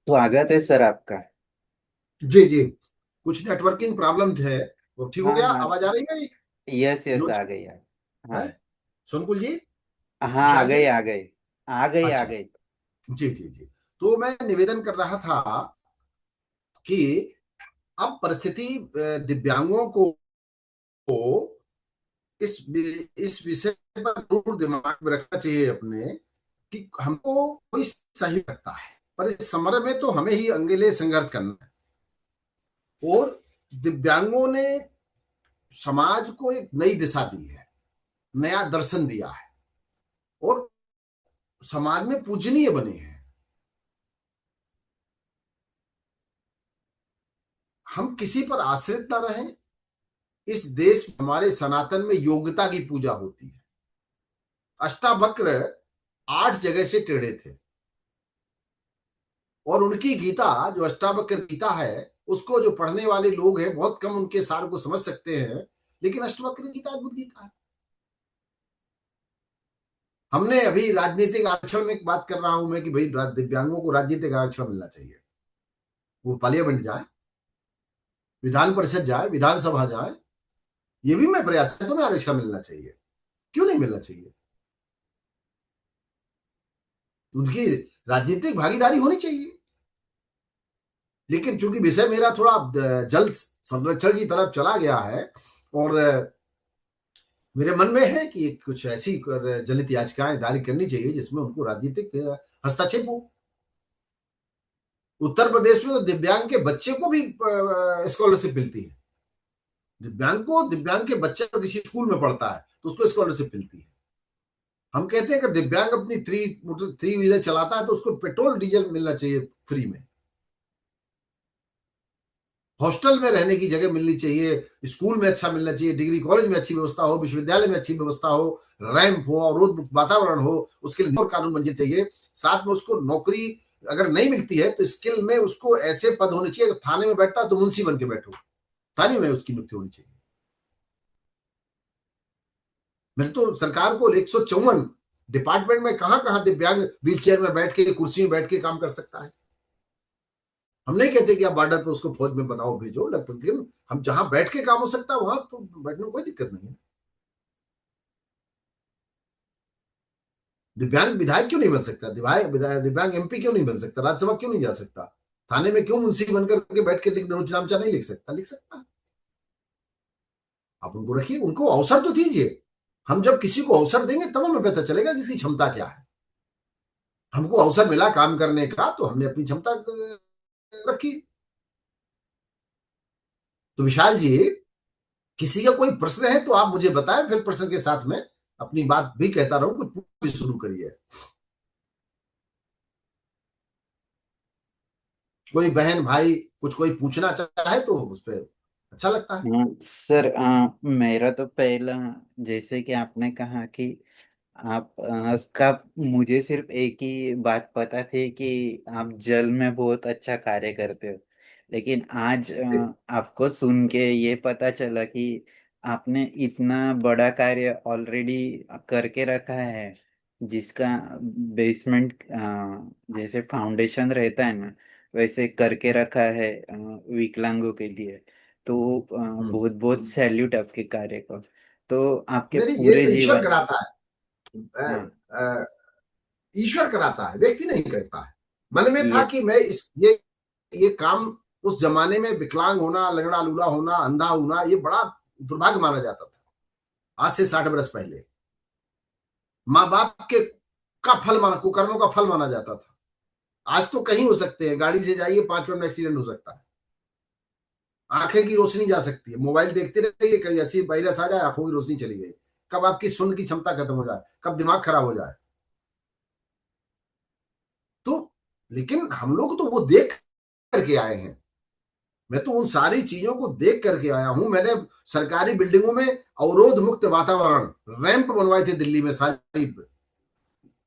स्वागत है सर आपका. जी जी, कुछ नेटवर्किंग प्रॉब्लम थे, वो ठीक हो हाँ गया। हाँ. आवाज आ रही है मेरी? यस यस, लो आ गई यार. है हाँ. सोनकुल जी, हाँ, आ विशाल गई जी। आ गई. आ गई आ अच्छा, गई. जी जी जी। तो मैं निवेदन कर रहा था कि अब परिस्थिति दिव्यांगों को इस विषय पर जरूर दिमाग में रखना चाहिए अपने, कि हमको कोई सही सकता है, पर इस समर में तो हमें ही अकेले संघर्ष करना है। और दिव्यांगों ने समाज को एक नई दिशा दी है, नया दर्शन दिया है और समाज में पूजनीय बने हैं। हम किसी पर आश्रित न रहें। इस देश में हमारे सनातन में योग्यता की पूजा होती है। अष्टावक्र 8 जगह से टेढ़े थे और उनकी गीता, जो अष्टावक्र गीता है, उसको जो पढ़ने वाले लोग हैं बहुत कम उनके सार को समझ सकते हैं, लेकिन अष्टावक्र गीता अद्भुत गीता है। हमने अभी राजनीतिक आरक्षण में एक बात कर रहा हूं मैं कि भाई दिव्यांगों को राजनीतिक आरक्षण मिलना चाहिए। वो पार्लियामेंट जाए, विधान परिषद जाए, विधानसभा जाए, ये भी मैं प्रयास है, तुम्हें आरक्षण मिलना चाहिए, क्यों नहीं मिलना चाहिए? उनकी राजनीतिक भागीदारी होनी चाहिए। लेकिन चूंकि विषय मेरा थोड़ा जल संरक्षण की तरफ चला गया है, और मेरे मन में है कि कुछ ऐसी जनहित याचिकाएं दायर करनी चाहिए जिसमें उनको राजनीतिक हस्तक्षेप हो। उत्तर प्रदेश में तो दिव्यांग के बच्चे को भी स्कॉलरशिप मिलती है। दिव्यांग के बच्चे अगर किसी स्कूल में पढ़ता है तो उसको स्कॉलरशिप मिलती है। हम कहते हैं कि दिव्यांग अपनी थ्री व्हीलर चलाता है तो उसको पेट्रोल डीजल मिलना चाहिए फ्री में। हॉस्टल में रहने की जगह मिलनी चाहिए, स्कूल में अच्छा मिलना चाहिए, डिग्री कॉलेज में अच्छी व्यवस्था हो, विश्वविद्यालय में अच्छी व्यवस्था हो, रैंप हो, अवरोध वातावरण हो, उसके लिए और कानून बनने चाहिए। साथ में उसको नौकरी अगर नहीं मिलती है तो स्किल में उसको ऐसे पद होने चाहिए, थाने में बैठता है तो मुंशी बन के बैठो, थाने में उसकी नियुक्ति होनी चाहिए। मेरे तो सरकार को 154 डिपार्टमेंट में कहां कहां दिव्यांग व्हील चेयर में बैठ के, कुर्सी में बैठ के काम कर सकता है। हम नहीं कहते कि आप बॉर्डर पे उसको फौज में बनाओ भेजो, लेकिन हम जहां बैठ के काम हो सकता है वहां तो बैठने में कोई दिक्कत नहीं है। दिव्यांग विधायक क्यों नहीं बन सकता? दिव्यांग एमपी क्यों नहीं बन सकता? राज्यसभा क्यों नहीं जा सकता? थाने में क्यों मुंशी बनकर के बैठ के रोजनामचा नहीं लिख सकता? लिख सकता। आप उनको रखिए, उनको अवसर तो दीजिए। हम जब किसी को अवसर देंगे तब हमें पता चलेगा कि इसकी क्षमता क्या है। हमको अवसर मिला काम करने का तो हमने अपनी क्षमता रखी। तो विशाल जी, किसी का कोई प्रश्न है तो आप मुझे बताएं, फिर प्रश्न के साथ में अपनी बात भी कहता रहूं, कुछ भी शुरू करिए। कोई बहन भाई कुछ कोई पूछना चाहे तो उस पर अच्छा लगता है। हाँ सर, मेरा तो पहला, जैसे कि आपने कहा कि आप का मुझे सिर्फ एक ही बात पता थी कि आप जल में बहुत अच्छा कार्य करते हो, लेकिन आज आपको सुन के ये पता चला कि आपने इतना बड़ा कार्य ऑलरेडी करके रखा है, जिसका बेसमेंट जैसे फाउंडेशन रहता है ना, वैसे करके रखा है विकलांगों के लिए। तो बहुत बहुत सैल्यूट आपके कार्य को। तो आपके नहीं नहीं, ये पूरे तो ईश्वर जीवन। कराता है। हाँ, ईश्वर कराता है, व्यक्ति नहीं करता है। मन में था ये कि मैं इस ये काम, उस जमाने में विकलांग होना, लंगड़ा लूला होना, अंधा होना, ये बड़ा दुर्भाग्य माना जाता था। आज से 60 वर्ष पहले माँ बाप के का फल माना, कुकर्मों का फल माना जाता था। आज तो कहीं हो सकते हैं, गाड़ी से जाइए 5 मिनट में एक्सीडेंट हो सकता है, आंखें की रोशनी जा सकती है, मोबाइल देखते रहिए कहीं ऐसी वायरस आ जाए आंखों की रोशनी चली गई, कब आपकी सुन की क्षमता खत्म हो जाए, कब दिमाग खराब हो जाए। तो लेकिन हम लोग तो वो देख करके आए हैं। मैं तो उन सारी चीजों को देख करके आया हूं। मैंने सरकारी बिल्डिंगों में अवरोध मुक्त वातावरण, रैंप बनवाए थे दिल्ली में, सारी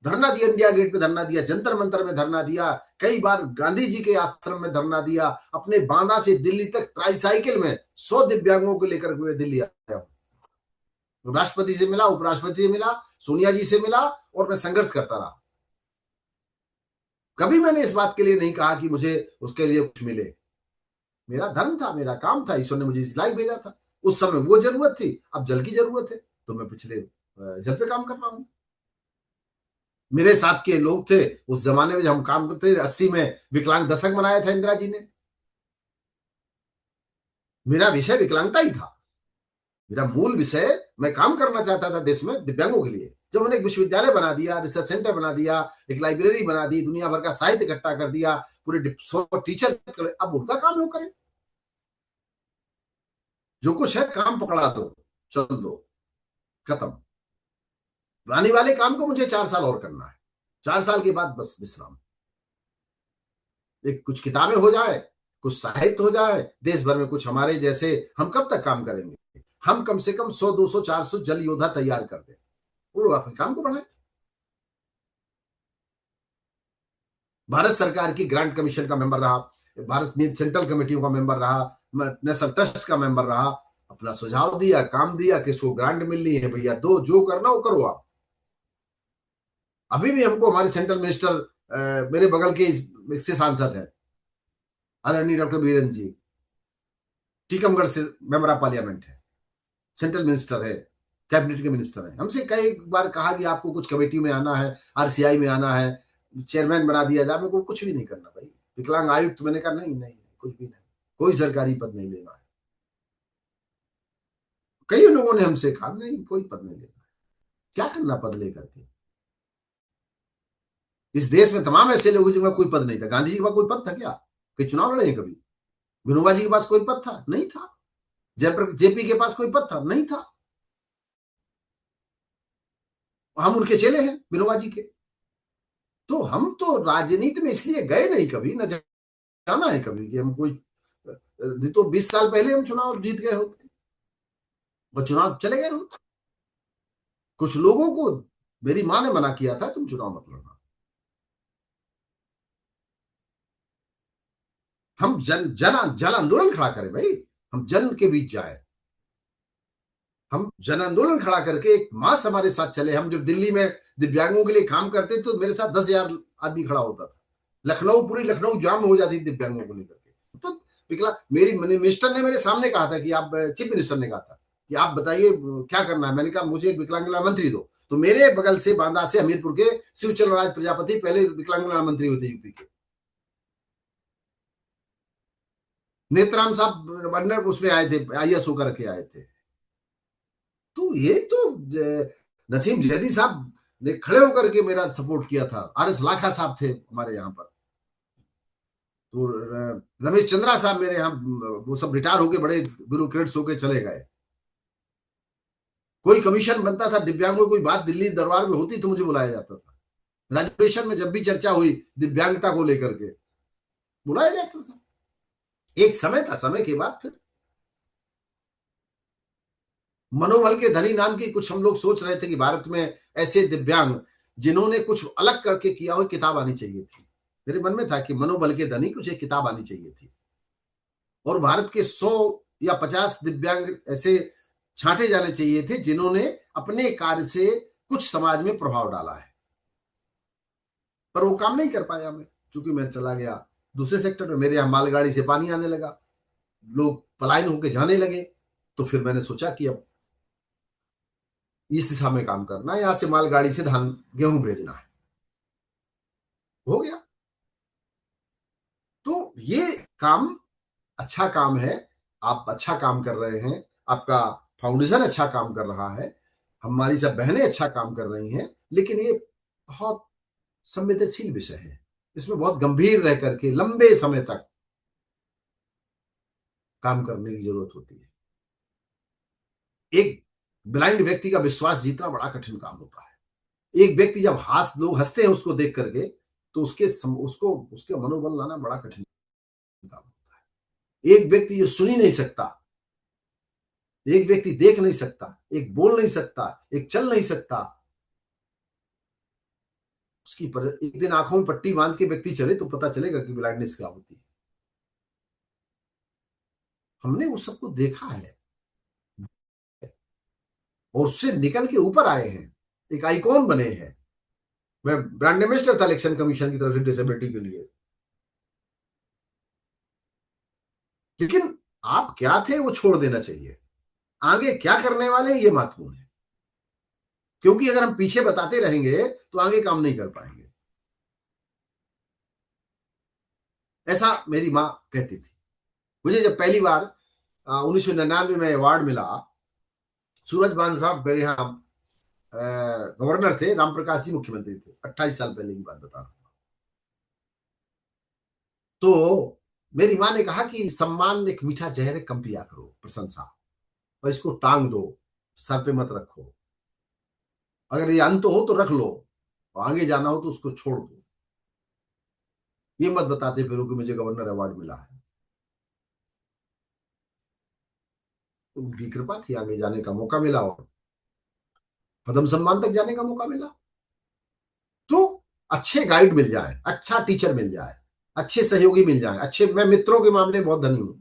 धरना दिया, इंडिया गेट पे धरना दिया, जंतर मंतर में धरना दिया, कई बार गांधी जी के आश्रम में धरना दिया, अपने बांदा से दिल्ली तक ट्राईसाइकिल में 100 दिव्यांगों को लेकर के दिल्ली आया हूं। राष्ट्रपति से मिला, उपराष्ट्रपति से मिला, सोनिया जी से मिला, और मैं संघर्ष करता रहा। कभी मैंने इस बात के लिए नहीं कहा कि मुझे उसके लिए कुछ मिले। मेरा धर्म था, मेरा काम था, ईश्वर ने मुझे इस लायक भेजा था। उस समय वो जरूरत थी, अब जल की जरूरत है, तो मैं पिछले जल पे काम कर रहा हूं। मेरे साथ के लोग थे उस जमाने में जब हम काम करते थे, 80 में विकलांग दशक मनाया था इंदिरा जी ने। मेरा विषय विकलांगता ही था, मेरा मूल विषय। मैं काम करना चाहता था देश में दिव्यांगों के लिए। जब मैंने एक विश्वविद्यालय बना दिया, रिसर्च सेंटर बना दिया, एक लाइब्रेरी बना दी, दुनिया भर का साहित्य इकट्ठा कर दिया, पूरे 100 टीचर, अब उनका काम वो करें। जो कुछ है काम पकड़ा दो, चल दो, खत्म। आने वाले काम को मुझे 4 साल और करना है। 4 साल के बाद बस विश्राम। एक कुछ किताबें हो जाए, कुछ साहित्य हो जाए, देश भर में कुछ हमारे जैसे, हम कब तक काम करेंगे? हम कम से कम 100 200 400 जल योद्धा तैयार कर दें, वो लोग अपने काम को बढ़ाए। भारत सरकार की ग्रांट कमीशन का मेंबर रहा, भारत सेंट्रल कमेटियों का मेंबर रहा, नेशनल ट्रस्ट का मेंबर रहा, अपना सुझाव दिया, काम दिया, किसको ग्रांट मिलनी है भैया दो, जो करना वो करो आप। अभी भी हमको हमारे सेंट्रल मिनिस्टर मेरे बगल के से सांसद है, आदरणीय डॉक्टर बीरेन जी, टीकमगढ़ से मेंबर ऑफ पार्लियामेंट है, सेंट्रल मिनिस्टर है, कैबिनेट के मिनिस्टर है। हमसे कई बार कहा कि आपको कुछ कमेटी में आना है, आरसीआई में आना है, चेयरमैन बना दिया जाए। मेरे को कुछ भी नहीं करना भाई। विकलांग आयुक्त, मैंने कहा नहीं नहीं, कुछ भी नहीं, कोई सरकारी पद नहीं लेना है। कई लोगों ने हमसे कहा नहीं, कोई पद नहीं लेना, क्या करना पद लेकर के। इस देश में तमाम ऐसे लोग जिनका कोई पद नहीं था। गांधी जी के पास कोई पद था क्या? कोई चुनाव लड़े कभी? विनोबा जी के पास कोई पद था? नहीं था। जेपी के पास कोई पद था? नहीं था। हम उनके चेले हैं, विनोबा जी के। तो हम तो राजनीति में इसलिए गए नहीं कभी, न जाना है कभी कि हम कोई, तो 20 साल पहले हम चुनाव जीत गए होते और चुनाव चले गए होते। कुछ लोगों को मेरी मां ने मना किया था, तुम चुनाव मत लड़ना। हम जन आंदोलन खड़ा करें भाई, हम जन के बीच जाए, हम जन आंदोलन खड़ा करके एक मास हमारे साथ चले। हम जब दिल्ली में दिव्यांगों के लिए काम करते तो मेरे साथ 10,000 आदमी खड़ा होता था। लखनऊ, पूरी लखनऊ जाम हो जाती दिव्यांगों को लेकर के। तो विकला, मेरी मिनिस्टर ने मेरे सामने कहा था कि आप, चीफ मिनिस्टर ने कहा था कि आप बताइए क्या करना है। मैंने कहा मुझे एक विकलांग मंत्री दो। तो मेरे बगल से, बांदा से, हमीरपुर के शिवचंद्र राज प्रजापति पहले विकलांग मंत्री होते यूपी के। नेत्राम साहब उसमें आए थे, आईएएस होकर के आए थे। तो ये तो नसीम जैदी साहब ने खड़े होकर के मेरा सपोर्ट किया था। आरएस लाखा साहब थे हमारे यहाँ पर। तो रमेश चंद्रा साहब मेरे यहाँ, वो सब रिटायर होके बड़े ब्यूरोक्रेट्स होके चले गए। कोई कमीशन बनता था दिव्यांगों की, कोई बात दिल्ली दरबार में होती तो मुझे बुलाया जाता था। राजपुरेशन में जब भी चर्चा हुई दिव्यांगता को लेकर के, बुलाया जाता था। एक समय था, समय के बाद फिर मनोबल के धनी नाम की कुछ हम लोग सोच रहे थे कि भारत में ऐसे दिव्यांग जिन्होंने कुछ अलग करके किया हो, किताब आनी चाहिए थी। मेरे मन में था कि मनोबल के धनी कुछ एक किताब आनी चाहिए थी, और भारत के 100 या 50 दिव्यांग ऐसे छांटे जाने चाहिए थे जिन्होंने अपने कार्य से कुछ समाज में प्रभाव डाला है। पर वो काम नहीं कर पाया मैं, चूंकि मैं चला गया दूसरे सेक्टर में। मेरे यहाँ मालगाड़ी से पानी आने लगा, लोग पलायन होकर जाने लगे। तो फिर मैंने सोचा कि अब इस दिशा में काम करना है, यहां से मालगाड़ी से धान गेहूं भेजना है। हो गया। तो ये काम अच्छा काम है, आप अच्छा काम कर रहे हैं, आपका फाउंडेशन अच्छा काम कर रहा है, हमारी सब बहनें अच्छा काम कर रही हैं। लेकिन ये बहुत संवेदनशील विषय है, इसमें बहुत गंभीर रह करके लंबे समय तक काम करने की जरूरत होती है। एक ब्लाइंड व्यक्ति का विश्वास जीतना बड़ा कठिन काम होता है। एक व्यक्ति जब लोग हंसते हैं उसको देख करके, तो उसके मनोबल लाना बड़ा कठिन काम होता है। एक व्यक्ति जो सुन ही नहीं सकता, एक व्यक्ति देख नहीं सकता, एक बोल नहीं सकता, एक चल नहीं सकता, एक दिन आंखों में पट्टी बांध के व्यक्ति चले तो पता चलेगा कि ब्लाइंडनेस क्या होती है। हमने उस सबको देखा है और उससे निकल के ऊपर आए हैं, एक आइकॉन बने हैं। मैं ब्रांड एम्बेसडर था इलेक्शन कमीशन की तरफ से डिसेबिलिटी के लिए। लेकिन आप क्या थे वो छोड़ देना चाहिए, आगे क्या करने वाले ये महत्वपूर्ण है। क्योंकि अगर हम पीछे बताते रहेंगे तो आगे काम नहीं कर पाएंगे। ऐसा मेरी मां कहती थी। मुझे जब पहली बार 1999 में अवार्ड मिला, सूरज भान साहब मेरे यहाँ गवर्नर थे, राम प्रकाश जी मुख्यमंत्री थे। 28 साल पहले की बात बता रहा हूं। तो मेरी मां ने कहा कि सम्मान एक मीठा जहर है, कम पिया करो प्रशंसा, और इसको टांग दो, सर पे मत रखो। अगर ये अंत हो तो रख लो, और आगे जाना हो तो उसको छोड़ दो। ये मत बताते फिरो कि मुझे गवर्नर अवार्ड मिला है। तो उनकी कृपा थी, आगे जाने का मौका मिला और पद्म सम्मान तक जाने का मौका मिला। तो अच्छे गाइड मिल जाए, अच्छा टीचर मिल जाए, अच्छे सहयोगी मिल जाए, अच्छे, मैं मित्रों के मामले में बहुत धनी हूं।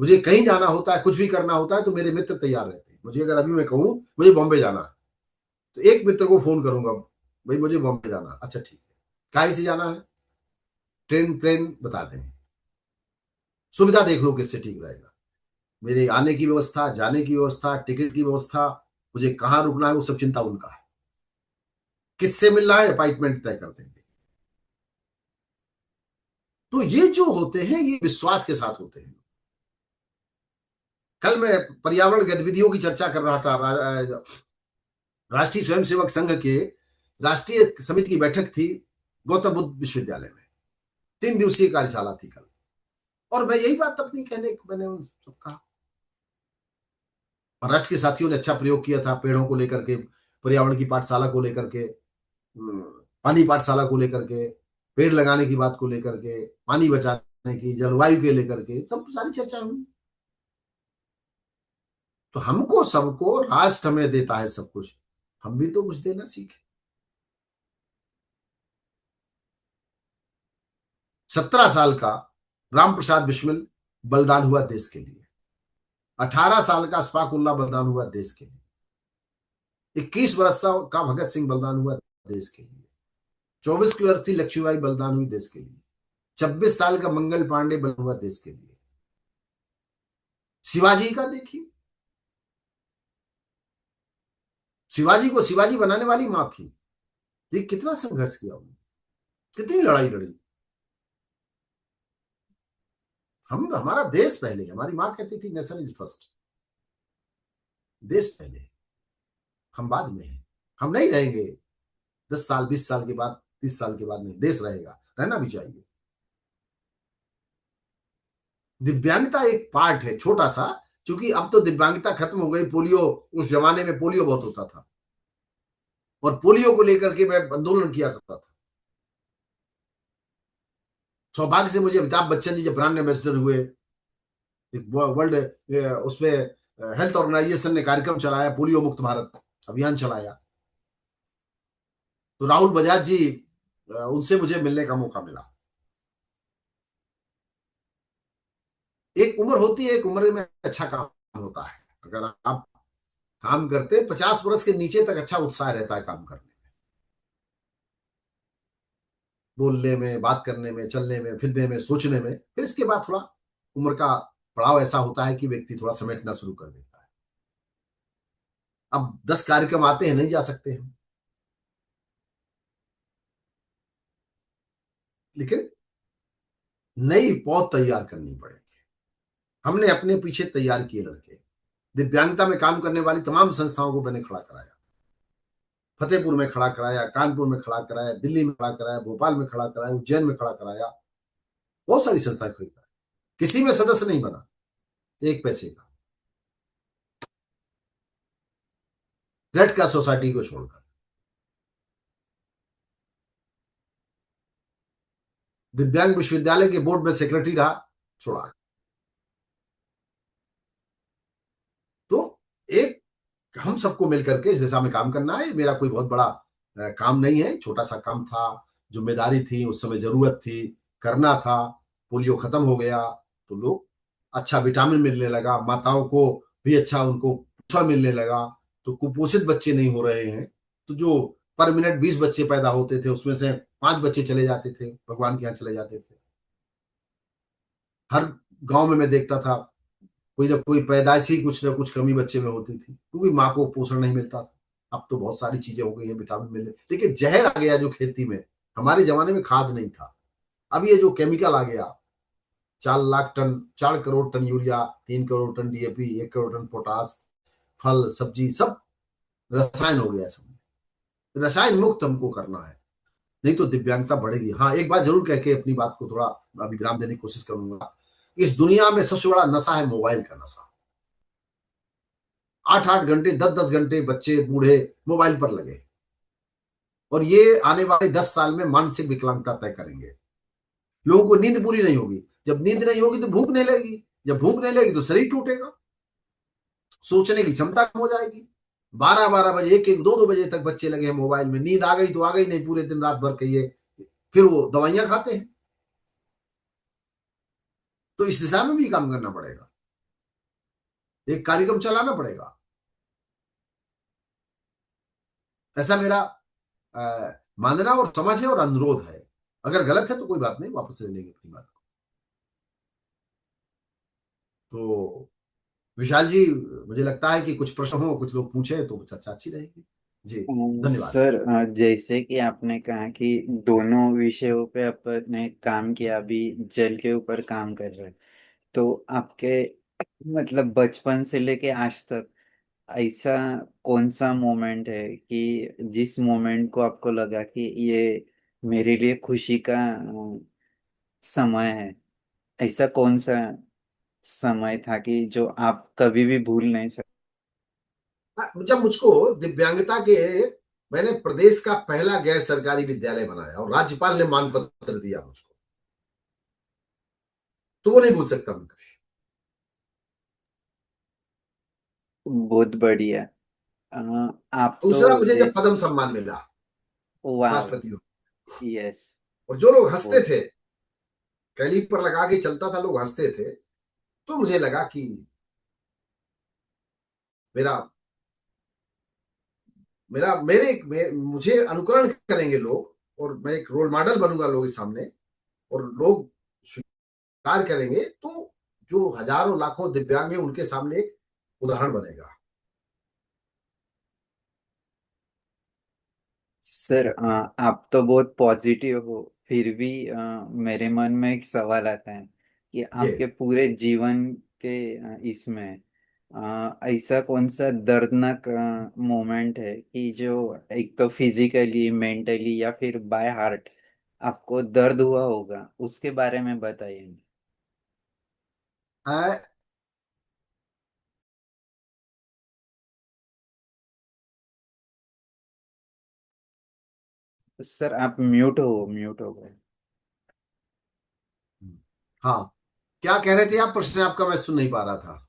मुझे कहीं जाना होता है, कुछ भी करना होता है तो मेरे मित्र तैयार रहते हैं। मुझे अगर अभी मैं कहूं मुझे बॉम्बे जाना है तो एक मित्र को फोन करूंगा, भाई मुझे बॉम्बे जाना है। अच्छा ठीक है, काहे से जाना है, ट्रेन प्लेन बता दें, सुविधा देख लो किससे ठीक रहेगा। मेरे आने की व्यवस्था, जाने की व्यवस्था, टिकट की व्यवस्था, मुझे कहाँ रुकना है, वो सब चिंता उनका है। किससे मिलना है, अपॉइंटमेंट तय कर देंगे। तो ये जो होते हैं, ये विश्वास के साथ होते हैं। कल मैं पर्यावरण गतिविधियों की चर्चा कर रहा था। राष्ट्रीय स्वयंसेवक संघ के राष्ट्रीय समिति की बैठक थी गौतम बुद्ध विश्वविद्यालय में। 3 दिवसीय कार्यशाला थी कल। और मैं यही बात अपनी कहने मैंने उन सब कहा। महाराष्ट्र के साथियों ने अच्छा प्रयोग किया था, पेड़ों को लेकर के, पर्यावरण की पाठशाला को लेकर के, पानी पाठशाला को लेकर के, पेड़ लगाने की बात को लेकर के, पानी बचाने की, जलवायु के लेकर के, सब सारी चर्चा हुई। तो हमको सबको राष्ट्र हमें देता है सब कुछ, हम भी तो कुछ देना सीखे। 17 साल का राम प्रसाद बिस्मिल बलिदान हुआ देश के लिए। 18 साल का अशफाकुल्लाह बलिदान हुआ देश के लिए। 21 वर्ष का भगत सिंह बलिदान हुआ देश के लिए। 24 वर्ष की लक्ष्मीबाई बलिदान हुई देश के लिए। 26 साल का मंगल पांडे बलिदान हुआ देश के लिए। शिवाजी का देखिए, शिवाजी को शिवाजी बनाने वाली मां थी। देख कितना संघर्ष किया उन्होंने, कितनी लड़ाई लड़ी। हम, हमारा देश पहले, हमारी मां कहती थी नेशन इज फर्स्ट, देश पहले, हम बाद में हैं। हम नहीं रहेंगे 10 साल 20 साल के बाद, 30 साल के बाद, नहीं, देश रहेगा, रहना भी चाहिए। दिव्यांगता एक पार्ट है छोटा सा, क्योंकि अब तो दिव्यांगता खत्म हो गई। पोलियो, उस जमाने में पोलियो बहुत होता था, और पोलियो को लेकर के मैं आंदोलन किया करता था। सौभाग्य से मुझे अमिताभ बच्चन जी जब ब्रांड एम्बेसडर हुए, वर्ल्ड उसमें हेल्थ ऑर्गेनाइजेशन ने कार्यक्रम चलाया, पोलियो मुक्त भारत अभियान चलाया, तो राहुल बजाज जी, उनसे मुझे मिलने का मौका मिला। एक उम्र होती है, एक उम्र में अच्छा काम होता है। अगर आप काम करते 50 वर्ष के नीचे तक, अच्छा उत्साह रहता है काम करने में, बोलने में, बात करने में, चलने में, फिरने में, सोचने में। फिर इसके बाद थोड़ा उम्र का पड़ाव ऐसा होता है कि व्यक्ति थोड़ा समेटना शुरू कर देता है। अब 10 कार्यक्रम आते हैं, नहीं जा सकते हैं, लेकिन नई पौध तैयार करनी पड़ेगी। हमने अपने पीछे तैयार किए लड़के। दिव्यांगता में काम करने वाली तमाम संस्थाओं को मैंने खड़ा कराया। फतेहपुर में खड़ा कराया, कानपुर में खड़ा कराया, दिल्ली में खड़ा कराया, भोपाल में खड़ा कराया, उज्जैन में खड़ा कराया, बहुत सारी संस्थाएं खड़ी कराई। किसी में सदस्य नहीं बना, एक पैसे का, रेड का सोसाइटी को छोड़कर। दिव्यांग विश्वविद्यालय के बोर्ड में सेक्रेटरी रहा, छोड़ा। तो एक, हम सबको मिलकर के इस दिशा में काम करना है। मेरा कोई बहुत बड़ा काम नहीं है, छोटा सा काम था, जिम्मेदारी थी, उस समय जरूरत थी, करना था। पोलियो खत्म हो गया तो लोग, अच्छा विटामिन मिलने लगा, माताओं को भी अच्छा उनको पोषण मिलने लगा, तो कुपोषित बच्चे नहीं हो रहे हैं। तो जो पर मिनट 20 बच्चे पैदा होते थे, उसमें से 5 बच्चे चले जाते थे, भगवान के यहाँ चले जाते थे। हर गांव में मैं देखता था कोई ना कोई पैदाइशी कुछ ना कुछ कमी बच्चे में होती थी, क्योंकि माँ को पोषण नहीं मिलता था। अब तो बहुत सारी चीजें हो गई हैं, विटामिन मिलने, लेकिन जहर आ गया जो खेती में। हमारे जमाने में खाद नहीं था, अब ये जो केमिकल आ गया, 4 lakh ton, 4 crore ton urea, 3 crore ton DAP, 1 crore ton potash, फल सब्जी सब रसायन हो गया। सब रसायन मुक्त हमको करना है, नहीं तो दिव्यांगता बढ़ेगी। हाँ, एक बात जरूर कह के अपनी बात को थोड़ा अभी विराम देने की कोशिश करूंगा। इस दुनिया में सबसे बड़ा नशा है मोबाइल का नशा। 8-8 घंटे, 10-10 घंटे बच्चे बूढ़े मोबाइल पर लगे, और ये आने वाले 10 साल में मानसिक विकलांगता तय करेंगे। लोगों को नींद पूरी नहीं होगी, जब नींद नहीं होगी तो भूख नहीं लगेगी, जब भूख नहीं लगेगी तो शरीर टूटेगा, सोचने की क्षमता कम हो जाएगी। 12-12 बजे, 1-1, 2-2 बजे तक बच्चे लगे हैं मोबाइल में। नींद आ गई तो आ गई, नहीं पूरे दिन रात भर कहिए, फिर वो दवाइयां खाते हैं। तो इस दिशा में भी काम करना पड़ेगा, एक कार्यक्रम चलाना पड़ेगा। ऐसा मेरा मानना और समझ है और अनुरोध है। अगर गलत है तो कोई बात नहीं, वापस ले लेंगे अपनी बात को। तो विशाल जी, मुझे लगता है कि कुछ प्रश्न हो, कुछ लोग पूछे तो चर्चा अच्छी रहेगी। जी, धन्यवाद। सर, जैसे कि आपने कहा कि दोनों विषयों पे आपने काम किया, अभी जल के ऊपर काम कर रहे हैं, तो आपके मतलब बचपन से लेके आज तक ऐसा कौन सा मोमेंट है कि जिस मोमेंट को आपको लगा कि ये मेरे लिए खुशी का समय है? ऐसा कौन सा समय था कि जो आप कभी भी भूल नहीं सकते? जब मुझको दिव्यांगता के, मैंने प्रदेश का पहला गैर सरकारी विद्यालय बनाया और राज्यपाल ने मान पत्र दिया मुझको, तो वो नहीं भूल सकता मैं कभी। बहुत बढ़िया। अ, आप दूसरा, तो मुझे जब जैसे, पद्म सम्मान मिला वाह, राष्ट्रपति को, यस, और जो लोग हंसते बहुत। थे, कैलीपर पर लगा के चलता था, लोग हंसते थे, तो मुझे लगा कि मेरा मेरा मुझे अनुकरण करेंगे लोग, और मैं एक रोल मॉडल बनूंगा लोगों के सामने, और लोग स्वीकार करेंगे, तो जो हजारों लाखों दिव्यांग हैं उनके सामने एक उदाहरण बनेगा। सर, आप तो बहुत पॉजिटिव हो, फिर भी मेरे मन में एक सवाल आता है कि जी। आपके पूरे जीवन के इसमें ऐसा कौन सा दर्दनाक मोमेंट है कि जो एक तो फिजिकली, मेंटली या फिर बाय हार्ट आपको दर्द हुआ होगा, उसके बारे में बताइए। आ, सर, आप म्यूट हो गए। हाँ, क्या कह रहे थे आप? प्रश्न आपका मैं सुन नहीं पा रहा था।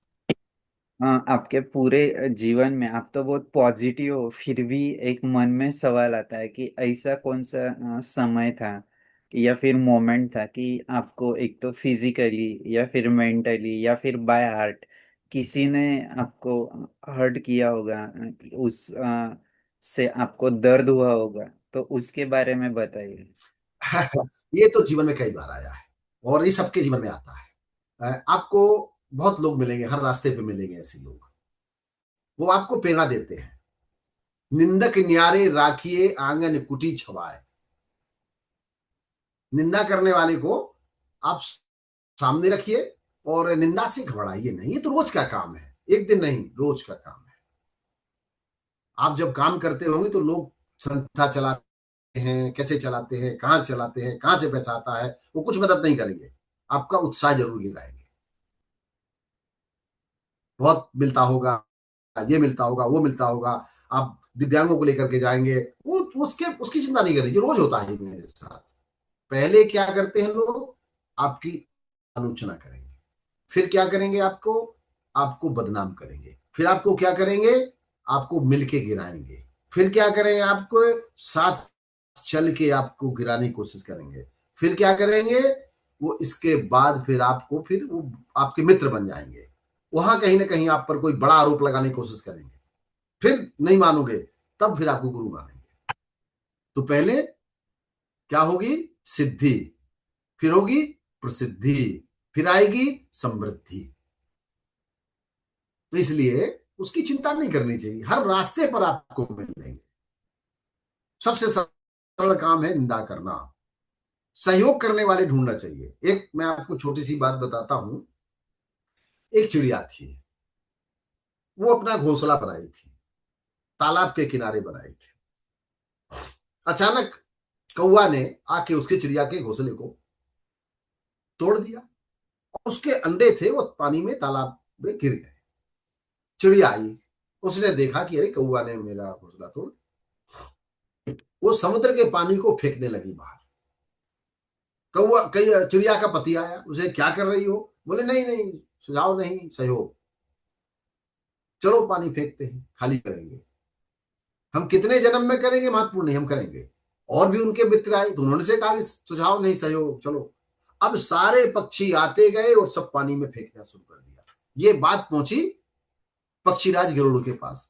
हाँ, आपके पूरे जीवन में आप तो बहुत पॉजिटिव हो, फिर भी एक मन में सवाल आता है कि ऐसा कौन सा समय था या फिर मोमेंट था कि आपको एक तो फिजिकली या फिर मेंटली या फिर बाय हार्ट किसी ने आपको हर्ट किया होगा, उस से आपको दर्द हुआ होगा, तो उसके बारे में बताइए। ये तो जीवन में कई बार आया है, और ये सबके जीवन में आता है। आपको बहुत लोग मिलेंगे, हर रास्ते पे मिलेंगे ऐसे लोग, वो आपको प्रेरणा देते हैं। निंदक न्यारे राखिए आंगन कुटी छवाए। निंदा करने वाले को आप सामने रखिए, और निंदा से घबराइए नहीं, ये तो रोज का काम है, एक दिन नहीं, रोज का काम है। आप जब काम करते होंगे तो लोग संस्था चलाते हैं, कैसे चलाते हैं, कहाँ से चलाते हैं, कहाँ से पैसा आता है, वो कुछ मदद नहीं करेंगे, आपका उत्साह जरूर गिराएंगे। बहुत मिलता होगा, ये मिलता होगा, वो मिलता होगा, आप दिव्यांगों को लेकर के जाएंगे, वो उसके उसकी चिंता नहीं करिए, रोज होता है मेरे साथ। पहले क्या करते हैं लोग? आपकी आलोचना करेंगे, फिर क्या करेंगे? आपको आपको बदनाम करेंगे, फिर आपको क्या करेंगे? आपको मिलके गिराएंगे, फिर क्या करेंगे? आपको साथ चल के आपको गिराने की कोशिश करेंगे, फिर क्या करेंगे? वो इसके बाद फिर आपको, फिर वो आपके मित्र बन जाएंगे, वहां कहीं ना कहीं आप पर कोई बड़ा आरोप लगाने की कोशिश करेंगे, फिर नहीं मानोगे, तब फिर आपको गुरु मानेंगे। तो पहले क्या होगी? सिद्धि, फिर होगी प्रसिद्धि, फिर आएगी समृद्धि। तो इसलिए उसकी चिंता नहीं करनी चाहिए, हर रास्ते पर आपको मिलेंगे। सबसे सरल काम है निंदा करना, सहयोग करने वाले ढूंढना चाहिए। एक मैं आपको छोटी सी बात बताता हूं। एक चिड़िया थी, वो अपना घोंसला बनाई थी, तालाब के किनारे बनाई थी। अचानक कौवा ने आके उसके चिड़िया के घोंसले को तोड़ दिया, और उसके अंडे थे वो पानी में, तालाब में गिर गए। चिड़िया आई, उसने देखा कि अरे कौवा ने मेरा घोंसला तोड़, वो समुद्र के पानी को फेंकने लगी बाहर। कौवा कई चिड़िया का पति आया, उसे क्या कर रही हो? बोले नहीं नहीं, सुझाव नहीं, सहयोग। चलो पानी फेंकते हैं, खाली करेंगे, हम कितने जन्म में करेंगे महत्वपूर्ण नहीं, हम करेंगे। और भी उनके मित्र आए, तो उन्होंने से कहा कि सुझाव नहीं, सहयोग, चलो। अब सारे पक्षी आते गए और सब पानी में फेंकना शुरू कर दिया। ये बात पहुंची पक्षीराज गरुड़ के पास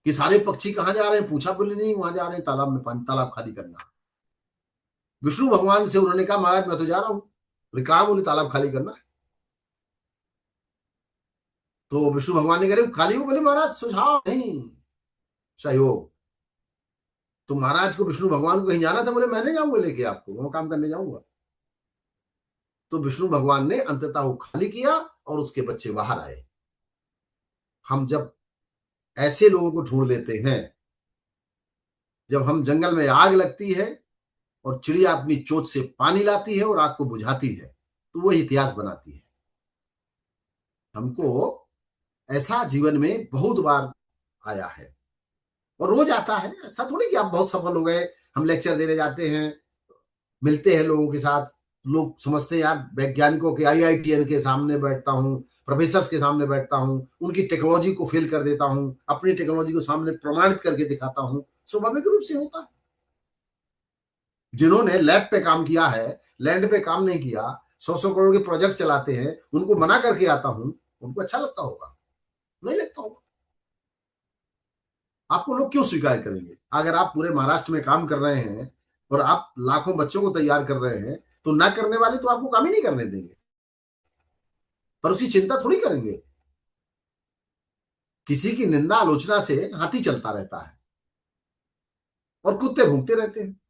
कि सारे पक्षी कहाँ जा रहे हैं? पूछा, बोले नहीं, वहां जा रहे हैं तालाब में, पानी, तालाब खाली करना। विष्णु भगवान से उन्होंने कहा, महाराज मैं तो जा रहा हूँ। बोले कहा? बोले तालाब खाली करना है। तो विष्णु भगवान ने कहा खाली को बोले महाराज सुझाव नहीं, सहयोग। तो महाराज को विष्णु भगवान को कहीं जाना था, बोले मैं नहीं जाऊंगा लेके आपको, वो काम करने जाऊंगा। तो विष्णु भगवान ने अंततः वो खाली किया और उसके बच्चे बाहर आए। हम जब ऐसे लोगों को ढूंढ लेते हैं, जब हम जंगल में आग लगती है और चिड़िया अपनी चोंच से पानी लाती है और आग को बुझाती है, तो वो इतिहास बनाती है। हमको ऐसा जीवन में बहुत बार आया है और रोज आता है। ऐसा थोड़ी कि आप बहुत सफल हो गए। हम लेक्चर देने जाते हैं, मिलते हैं लोगों के साथ, लोग समझते हैं यार वैज्ञानिकों के, आईआईटीएन के सामने बैठता हूँ, प्रोफेसर के सामने बैठता हूँ, उनकी टेक्नोलॉजी को फेल कर देता हूँ, अपनी टेक्नोलॉजी को सामने प्रमाणित करके दिखाता हूँ। स्वाभाविक रूप से होता है। जिन्होंने लैब पे काम किया है, लैंड पे काम नहीं किया, 100-100 करोड़ के प्रोजेक्ट चलाते हैं, उनको मना करके आता हूं, उनको अच्छा लगता होगा? नहीं लगता होगा। आपको लोग क्यों स्वीकार करेंगे? अगर आप पूरे महाराष्ट्र में काम कर रहे हैं और आप लाखों बच्चों को तैयार कर रहे हैं, तो ना करने वाले तो आपको काम ही नहीं करने देंगे, पर उसकी चिंता थोड़ी करेंगे। किसी की निंदा आलोचना से हाथी चलता रहता है और कुत्ते भूखते रहते हैं,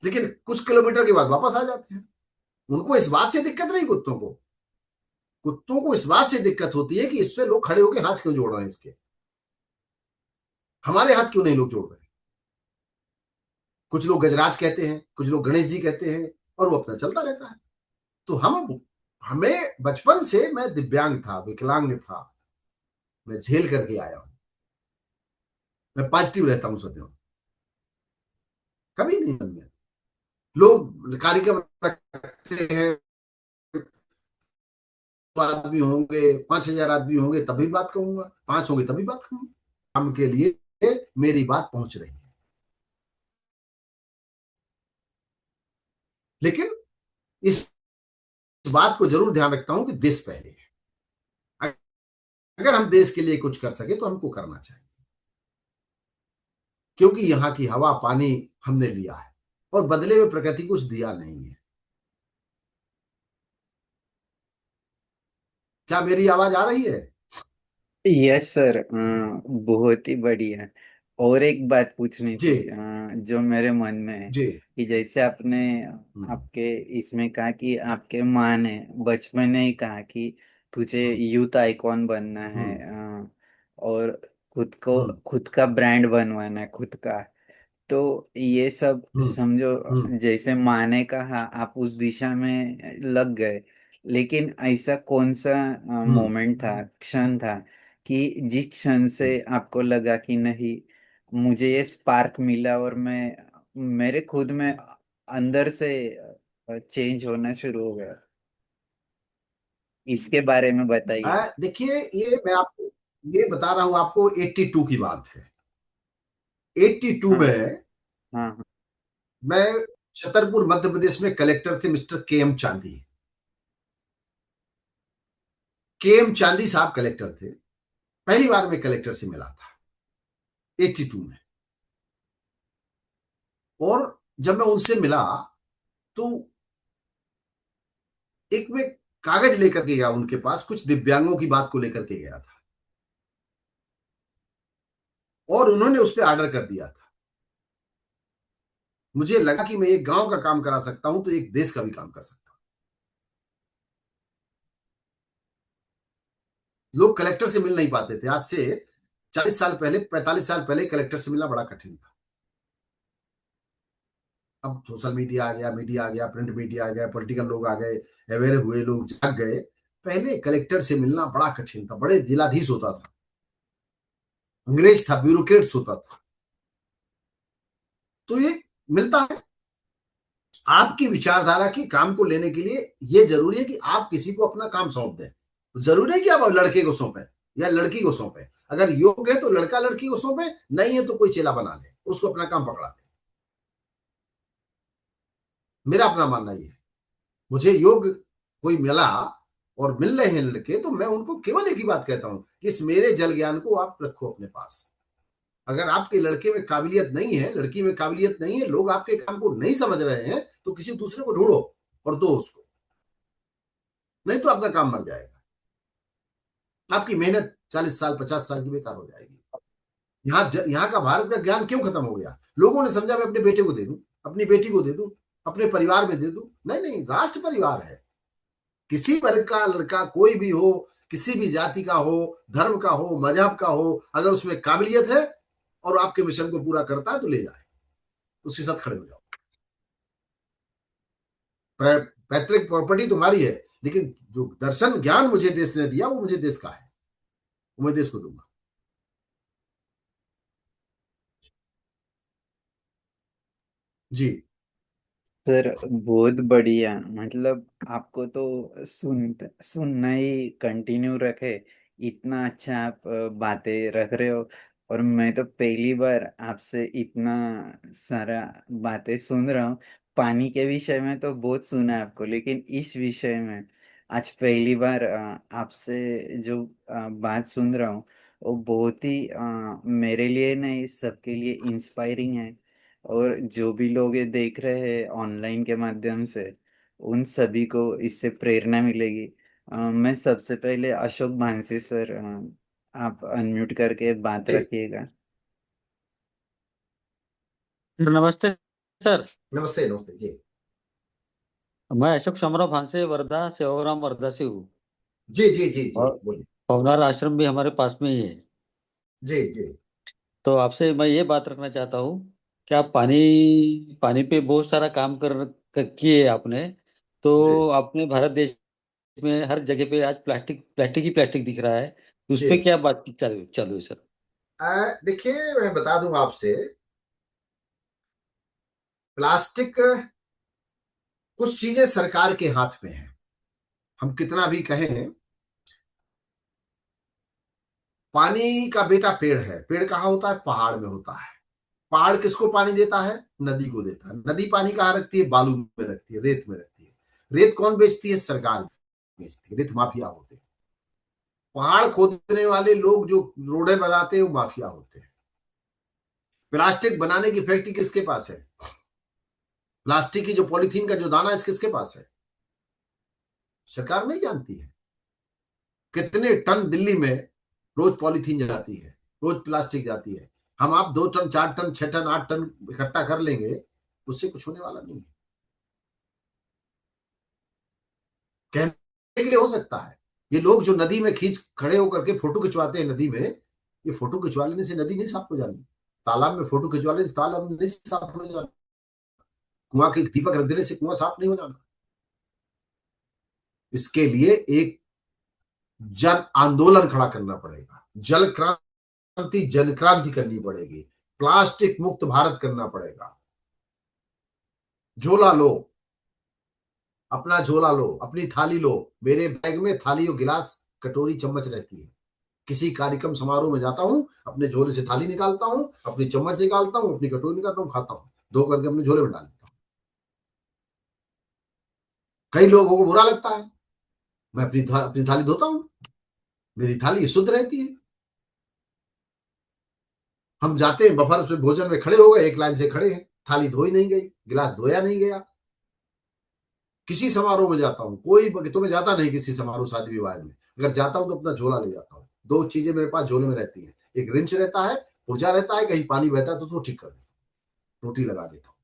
लेकिन कुछ किलोमीटर के बाद वापस आ जाते हैं। उनको इस बात से दिक्कत नहीं, कुत्तों को इस बात से दिक्कत होती है कि इस पे लोग खड़े होकर हाथ क्यों जोड़ रहे हैं, इसके हमारे हाथ क्यों नहीं लोग जोड़ रहे हैं। कुछ लोग गजराज कहते हैं, कुछ लोग गणेश जी कहते हैं, और वो अपना चलता रहता है। तो हमें बचपन से, मैं दिव्यांग था, विकलांग था, मैं झेल करके आया हूं। मैं पॉजिटिव रहता हूं सदैव, कभी नहीं मन में। लोग कार्यक्रम रखते हैं, 100 आदमी होंगे, 5,000 आदमी होंगे, तभी बात कहूंगा, 5 होंगे तभी बात कहूंगा। काम के लिए मेरी बात पहुंच रही है, लेकिन इस बात को जरूर ध्यान रखता हूं कि देश पहले है। अगर हम देश के लिए कुछ कर सके तो हमको करना चाहिए, क्योंकि यहां की हवा पानी हमने लिया है और बदले में प्रकृति कुछ दिया नहीं है। क्या मेरी आवाज आ रही है? यस सर, बहुत ही बढ़िया। और एक बात पूछनी जी थी, जो मेरे मन में है जी। कि जैसे आपने हम्म आपके इसमें कहा कि आपके माँ ने बचपन में ही कहा कि तुझे हम्म यूथ आइकॉन बनना है, हम्म और खुद हम्म खुद का ब्रांड बनवाना है खुद का। तो ये सब हम्म हम्म समझो, जैसे माँ ने कहा आप उस दिशा में लग गए, लेकिन ऐसा कौन सा हम्म मोमेंट था, क्षण था कि जिस क्षण से आपको लगा कि नहीं, मुझे ये स्पार्क मिला और मैं मेरे खुद में अंदर से चेंज होना शुरू हो गया? इसके बारे में बताइए। देखिए, ये मैं आपको ये बता रहा हूं, आपको 82 की बात है। 82 हाँ में हाँ हाँ। मैं छतरपुर मध्य प्रदेश में कलेक्टर थे, मिस्टर के एम चांदी। के एम चांदी साहब कलेक्टर थे। पहली बार मैं कलेक्टर से मिला था 82 में। और जब मैं उनसे मिला तो एक मैं कागज लेकर के गया उनके पास, कुछ दिव्यांगों की बात को लेकर के गया था, और उन्होंने उस पर ऑर्डर कर दिया था। मुझे लगा कि मैं एक गांव का काम करा सकता हूं तो एक देश का भी काम कर सकता हूं। लोग कलेक्टर से मिल नहीं पाते थे। आज से 40 साल पहले, 45 साल पहले कलेक्टर से मिलना बड़ा कठिन था। अब सोशल मीडिया आ गया, मीडिया आ गया, प्रिंट मीडिया आ गया, पॉलिटिकल लोग आ गए, अवेयर हुए, लोग जाग गए। पहले कलेक्टर से मिलना बड़ा कठिन था, बड़े जिलाधीश होता था, अंग्रेज था, ब्यूरोक्रेट्स होता था। तो ये मिलता है। आपकी विचारधारा के काम को लेने के लिए ये जरूरी है कि आप किसी को अपना काम सौंप दें। जरूरी है कि आप लड़के को सौंपे या लड़की को सौंपे। अगर योग्य है तो लड़का लड़की को सौंपे, नहीं है तो कोई चेला बना ले, उसको अपना काम पकड़ा दे। मेरा अपना मानना ये है। मुझे योग्य कोई मिला और मिल रहे हैं लड़के, तो मैं उनको केवल एक ही बात कहता हूं कि इस मेरे जल ज्ञान को आप रखो अपने पास। अगर आपके लड़के में काबिलियत नहीं है, लड़की में काबिलियत नहीं है, लोग आपके काम को नहीं समझ रहे हैं, तो किसी दूसरे को ढूंढो और दो उसको, नहीं तो आपका काम मर जाएगा। आपकी मेहनत 40 साल 50 साल की बेकार हो जाएगी। यहाँ का भारत का ज्ञान क्यों खत्म हो गया? लोगों ने समझा मैं अपने बेटे को दे दूं, अपनी बेटी को दे दूं, अपने परिवार में दे दूं। नहीं नहीं, राष्ट्र परिवार है। किसी वर्ग का लड़का कोई भी हो, किसी भी जाति का हो, धर्म का हो, मजहब का हो, अगर उसमें काबिलियत है और आपके मिशन को पूरा करता है तो ले जाए, उसके साथ खड़े हो जाओ। पैतृक प्रॉपर्टी तुम्हारी है, लेकिन जो दर्शन ज्ञान मुझे देश ने दिया वो मुझे देश का है, वो मैं देश को दूंगा। जी सर बहुत बढ़िया, मतलब आपको तो सुनना ही कंटिन्यू रखे, इतना अच्छा आप बातें रख रहे हो। और मैं तो पहली बार आपसे इतना सारा बातें सुन रहा हूँ। पानी के विषय में तो बहुत सुना है आपको, लेकिन इस विषय में आज पहली बार आपसे जो बात सुन रहा हूँ, वो बहुत ही मेरे लिए नहीं, सबके लिए इंस्पायरिंग है। और जो भी लोग ये देख रहे हैं ऑनलाइन के माध्यम से, उन सभी को इससे प्रेरणा मिलेगी। मैं सबसे पहले अशोक भांसे सर, आप अनम्यूट करके बात जी, रखिएगा। नमस्ते सर। नमस्ते नमस्ते जी। मैं अशोक शामराव भांसे, वर्धा, सेवाग्राम वर्धा से हूँ। जी जी जी जी, और बोलिए। पवनार आश्रम भी हमारे पास में ही है। जी जी तो आपसे मैं ये बात रखना चाहता हूँ कि आप पानी पानी पे बहुत सारा काम किए आपने। जी तो अपने भारत देश में हर जगह पे आज प्लास्टिक प्लास्टिक ही प्लास्टिक दिख रहा है, तो उस जी। पे क्या बात चालू चालू है सर? देखिए, मैं बता दूं आपसे, प्लास्टिक, कुछ चीजें सरकार के हाथ में है। हम कितना भी कहें, पानी का बेटा पेड़ है। पेड़ कहाँ होता है? पहाड़ में होता है। पहाड़ किसको पानी देता है? नदी को देता है। नदी पानी कहाँ रखती है? बालू में रखती है, रेत में रखती है। रेत कौन बेचती है? सरकार बेचती है। रेत माफिया होते हैं। पहाड़ खोदने वाले लोग जो रोडें बनाते हैं वो माफिया होते हैं। प्लास्टिक बनाने की फैक्ट्री किसके पास है? प्लास्टिक की जो पॉलीथीन का जो दाना है किसके पास है? सरकार नहीं जानती है। कितने टन दिल्ली में रोज पॉलीथीन जाती है, रोज प्लास्टिक जाती है। हम आप 2 टन 4 टन 6 टन 8 टन इकट्ठा कर लेंगे, उससे कुछ होने वाला नहीं है। कहने के लिए हो सकता है। ये लोग जो नदी में खींच खड़े होकर के फोटो खिंचवाते हैं नदी में, ये फोटो खिंचवा लेने से नदी नहीं साफ हो जानी। तालाब में फोटो खिंचवा लेने से तालाब नहीं साफ हो जाना। कुआं के दीपक रख देने से कुआं साफ नहीं हो जाना। इसके लिए एक जन आंदोलन खड़ा करना पड़ेगा। जल क्रांति, जन क्रांति करनी पड़ेगी। प्लास्टिक मुक्त भारत करना पड़ेगा। झोला लो, अपना झोला लो, अपनी थाली लो। मेरे बैग में थाली और गिलास कटोरी चम्मच रहती है। किसी कार्यक्रम समारोह में जाता हूं, अपने झोले से थाली निकालता हूं, अपनी चम्मच निकालता हूं, अपनी कटोरी निकालता हूं, खाता हूं, धो करके अपने झोले में डाल देता हूं। कई लोगों को बुरा लगता है, मैं अपनी थाली धोता हूं, मेरी थाली शुद्ध रहती है। हम जाते हैं बफर से भोजन में खड़े हो गए, एक लाइन से खड़े हैं, थाली धोई नहीं गई, गिलास धोया नहीं गया। किसी समारोह में जाता हूँ, कोई तो मैं जाता नहीं किसी समारोह शादी विवाह में, अगर जाता हूं तो अपना झोला ले जाता हूँ। 2 चीजें मेरे पास झोले में रहती है, एक रिंच रहता है, पुर्जा रहता है, कहीं पानी बहता है तो उसको ठीक कर देता हूँ, टोटी लगा देता हूँ।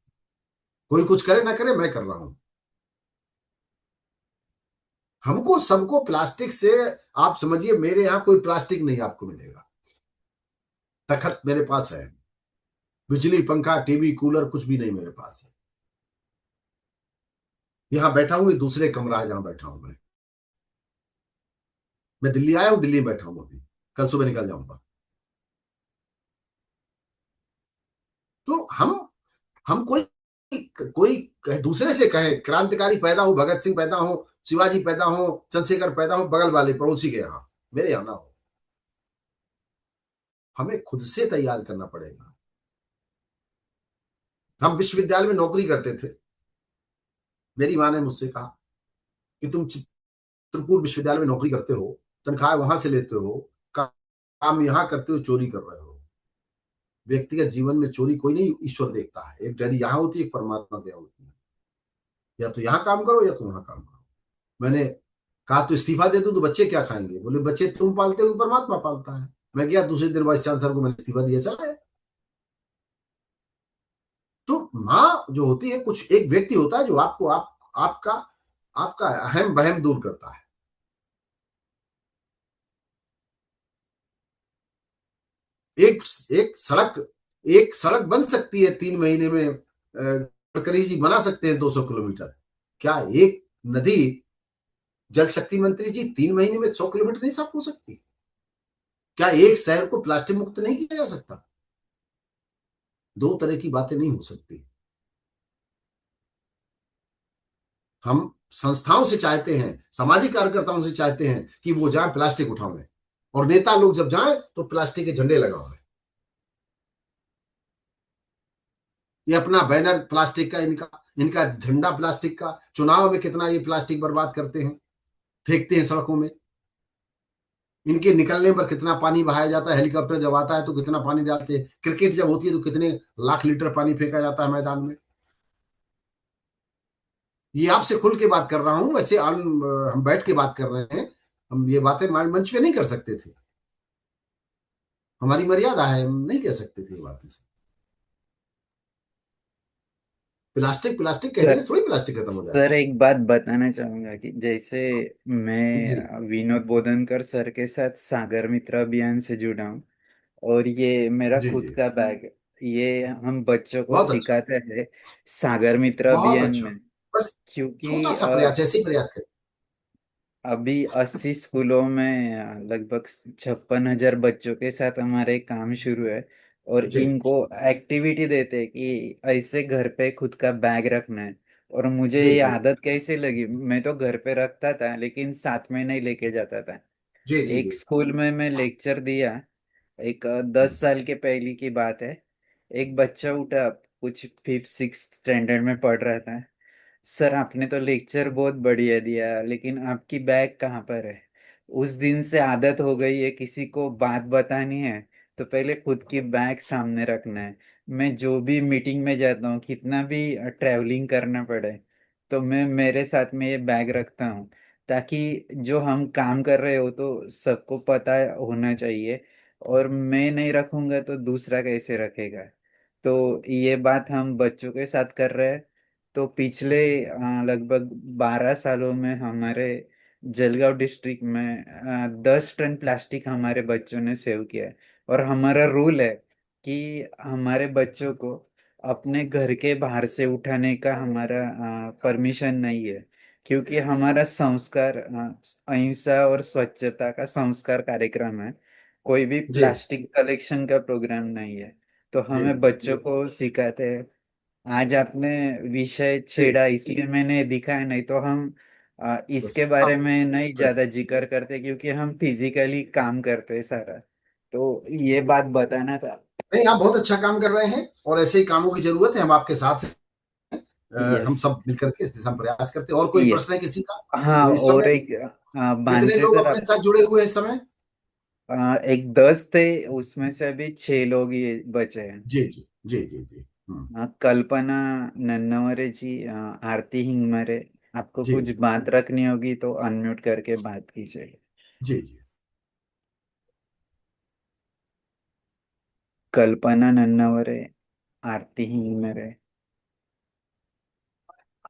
कोई कुछ करे ना करे, मैं कर रहा हूं। हमको सबको प्लास्टिक से, आप समझिए मेरे यहां कोई प्लास्टिक नहीं आपको मिलेगा। तखत मेरे पास है, बिजली पंखा टीवी कूलर कुछ भी नहीं मेरे पास है। यहां बैठा हूं, ये दूसरे कमरा है जहां बैठा हूं मैं दिल्ली आया हूं, दिल्ली में बैठा हूं अभी, कल सुबह निकल जाऊंगा। तो हम कोई कोई दूसरे से कहे क्रांतिकारी पैदा हो, भगत सिंह पैदा हो, शिवाजी पैदा हो, चंद्रशेखर पैदा हो, बगल वाले पड़ोसी के यहां, मेरे यहां ना हो। हमें खुद से तैयार करना पड़ेगा। हम विश्वविद्यालय में नौकरी करते थे, मेरी माँ ने मुझसे कहा कि तुम चित्रकूट विश्वविद्यालय में नौकरी करते हो, तनख्वाह वहां से लेते हो, काम यहां करते हो, चोरी कर रहे हो। व्यक्तिगत जीवन में चोरी कोई नहीं ईश्वर देखता है। एक डैडी यहां होती है, एक परमात्मा के यहाँ होती है। या तो यहां काम करो या तो वहां काम करो। मैंने कहा तो इस्तीफा दे दूं तो बच्चे क्या खाएंगे? बोले बच्चे तुम पालते हो, परमात्मा पालता है। मैं गया, दूसरे दिन वाइस चांसलर को मैंने इस्तीफा दिया, चला आया। तो माँ जो होती है, कुछ एक व्यक्ति होता है जो आपको आपका आपका अहम वहम दूर करता है। एक एक सड़क बन सकती है 3 महीने में, गडकरी जी बना सकते हैं 200 किलोमीटर। क्या एक नदी, जल शक्ति मंत्री जी 3 महीने में 100 किलोमीटर नहीं साफ हो सकती? क्या एक शहर को प्लास्टिक मुक्त नहीं किया जा सकता? दो तरह की बातें नहीं हो सकती। हम संस्थाओं से चाहते हैं, सामाजिक कार्यकर्ताओं से चाहते हैं कि वो जाए प्लास्टिक उठावे, और नेता लोग जब जाएं तो प्लास्टिक के झंडे लगाओ। ये अपना बैनर प्लास्टिक का, इनका इनका झंडा प्लास्टिक का। चुनाव में कितना ये प्लास्टिक बर्बाद करते हैं, फेंकते हैं सड़कों में। इनके निकलने पर कितना पानी बहाया जाता है, हेलीकॉप्टर जब आता है तो कितना पानी डालते हैं, क्रिकेट जब होती है तो कितने लाख लीटर पानी फेंका जाता है मैदान में। ये आपसे खुल के बात कर रहा हूं, वैसे हम बैठ के बात कर रहे हैं। हम ये बातें मंच पे नहीं कर सकते थे, हमारी मर्यादा है, हम नहीं कह सकते थे ये बातें से। प्लास्टिक प्लास्टिक कहने सर से थोड़ी प्लास्टिक खत्म हो सर जाएगा। एक बात बताना चाहूंगा कि जैसे जी मैं विनोद बोधनकर सर के साथ सागर मित्र अभियान से जुड़ा हूँ, और ये मेरा जी खुद जी, का बैग, ये हम बच्चों को बहुत अच्छा, सिखाते हैं सागर मित्र बहुत अभियान अच्छा। में। बस छोटा क्योंकि सा प्रयास, ऐसे ही प्रयास करें। अभी 80 स्कूलों में लगभग 56,000 बच्चों के साथ हमारे काम शुरू है, और जी इनको एक्टिविटी देते हैं कि ऐसे घर पे खुद का बैग रखना है। और मुझे जी ये जी आदत कैसे लगी, मैं तो घर पे रखता था लेकिन साथ में नहीं लेके जाता था। जी जी एक जी। स्कूल में मैं लेक्चर दिया, एक 10 साल के पहले की बात है। एक बच्चा उठा, कुछ 5th 6th स्टैंडर्ड में पढ़ रहा था। सर आपने तो लेक्चर बहुत बढ़िया दिया, लेकिन आपकी बैग कहाँ पर है? उस दिन से आदत हो गई है, किसी को बात बतानी है तो पहले खुद की बैग सामने रखना है। मैं जो भी मीटिंग में जाता हूँ, कितना भी ट्रैवलिंग करना पड़े, तो मैं मेरे साथ में ये बैग रखता हूँ, ताकि जो हम काम कर रहे हो तो सबको पता होना चाहिए। और मैं नहीं रखूंगा तो दूसरा कैसे रखेगा? तो ये बात हम बच्चों के साथ कर रहे हैं। तो पिछले लगभग 12 सालों में हमारे जलगांव डिस्ट्रिक्ट में 10 टन प्लास्टिक हमारे बच्चों ने सेव किया है। और हमारा रूल है कि हमारे बच्चों को अपने घर के बाहर से उठाने का हमारा परमिशन नहीं है, क्योंकि हमारा संस्कार अहिंसा और स्वच्छता का संस्कार कार्यक्रम है। कोई भी जी प्लास्टिक कलेक्शन का प्रोग्राम नहीं है। तो जी हमें बच्चों को सिखाते हैं। आज आपने विषय जी। छेड़ा इसलिए मैंने दिखाया, नहीं तो हम बस इसके बारे आप, में नहीं ज्यादा जिक्र करते, क्योंकि हम फिजिकली काम करते हैं सारा। तो ये बात बताना था। नहीं, आप बहुत अच्छा काम कर रहे हैं, और ऐसे ही कामों की जरूरत है, हम आपके साथ हैं। हम यस। सब मिलकर के इस दिशा में प्रयास करते हैं। और कोई यस। प्रश्न है किसी का? हाँ, तो इस और समय एक कितने भांसे लोग सर अपने आप, साथ जुड़े हुए हैं इस समय? एक 10 थे, उसमें से अभी 6 लोग ये बचे हैं। जी जी जी जी जी। कल्पना नन्नवरे जी, आरती हिंगमरे। आपको जी कुछ बात रखनी होगी तो अनम्यूट करके बात कीजिए। जी जी। कल्पना नन्नावरे, आरती हिंगमरे।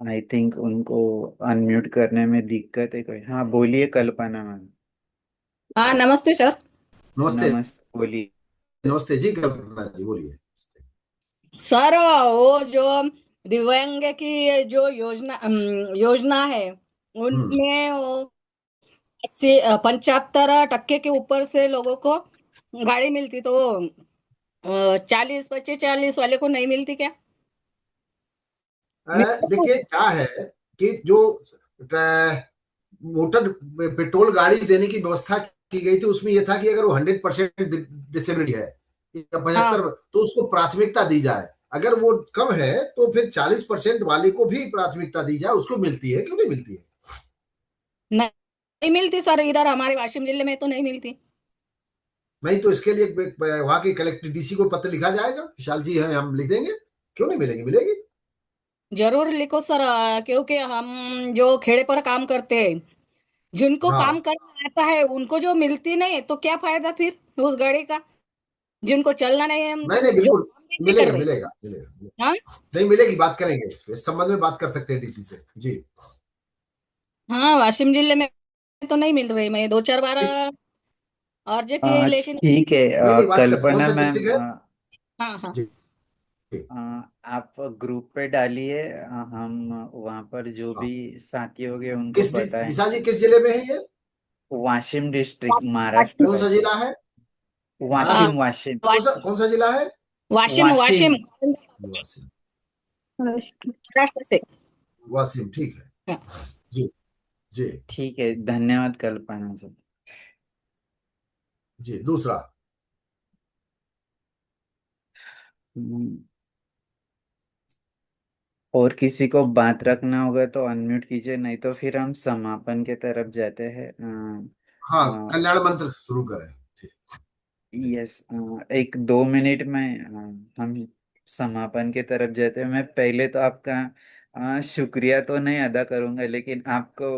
आई थिंक उनको अनम्यूट करने में दिक्कत है कोई। हाँ बोलिए कल्पना मैम। हाँ, नमस्ते सर। नमस्ते। नमस्ते, बोलिए। नमस्ते जी, कल्पना जी बोलिए। सर, वो जो दिव्यांग की जो योजना है, हम्म। उनमें वो 75% के ऊपर से लोगों को गाड़ी मिलती, तो वो 40 25 40 वाले को नहीं मिलती क्या? देखिए क्या है कि जो मोटर पेट्रोल गाड़ी देने की व्यवस्था की गई थी, उसमें यह था कि अगर वो 100% डिसेबिलिटी है या हाँ, 75, तो उसको प्राथमिकता दी जाए। अगर वो कम है तो फिर 40% वाले को भी प्राथमिकता दी जाए, उसको मिलती है, क्यों नहीं मिलती है? नहीं मिलती सर, इधर हमारे वाशिम जिले में तो नहीं मिलती। नहीं तो इसके लिए वहां के कलेक्टर डीसी को पत्र लिखा जाएगा, विशाल जी हैं, हम लिख देंगे। क्यों नहीं मिलेगी? मिलेगी। जरूर लिखो सर, क्योंकि हम जो खेड़े पर काम करते हैं, जिनको हाँ काम करना आता है उनको जो मिलती नहीं तो क्या फायदा फिर उस गाड़ी का, जिनको चलना नहीं है, नहीं नहीं जो बिल्कुल काम भी नहीं कर मिलेगा रहे। मिलेगा मिलेगा। हाँ नहीं मिलेगी, बात करेंगे इस संबंध में, बात कर सकते हैं डीसी से जी। हाँ, वाशिम जिले में तो नहीं मिल रही। मैं 2-4 बार ठीक। अर्ज किए लेकिन। ठीक है, नहीं नहीं बात कर, कौन कल्पना सा मैम, डिस्ट्रिक्ट है? हाँ हाँ। जी जी। आप ग्रुप पे डालिए, हम वहाँ पर जो हाँ भी साथी होंगे उनको विशाल जी बताएंगे। किस जिले में है ये? वाशिम डिस्ट्रिक्ट, वाशिम महाराष्ट्र वाशिम कौन सा राज्य। जिला है? हाँ हाँ, वाशिम वाशिम कौन सा जिला है? वाशिम वाशिम। वाशिम वासिम। महाराष्ट्र से। वासिम ठीक है। हाँ। जी जी। ठीक है, धन्यवाद कल्पना जी। जी दूसरा। हम्म, और किसी को बात रखना होगा तो अनम्यूट कीजिए, नहीं तो फिर हम समापन के तरफ जाते हैं। हाँ कल्याण मंत्र शुरू करें। ठीक। यस, 1-2 मिनट में हम समापन के तरफ जाते हैं। मैं पहले तो आपका शुक्रिया तो नहीं अदा करूंगा, लेकिन आपको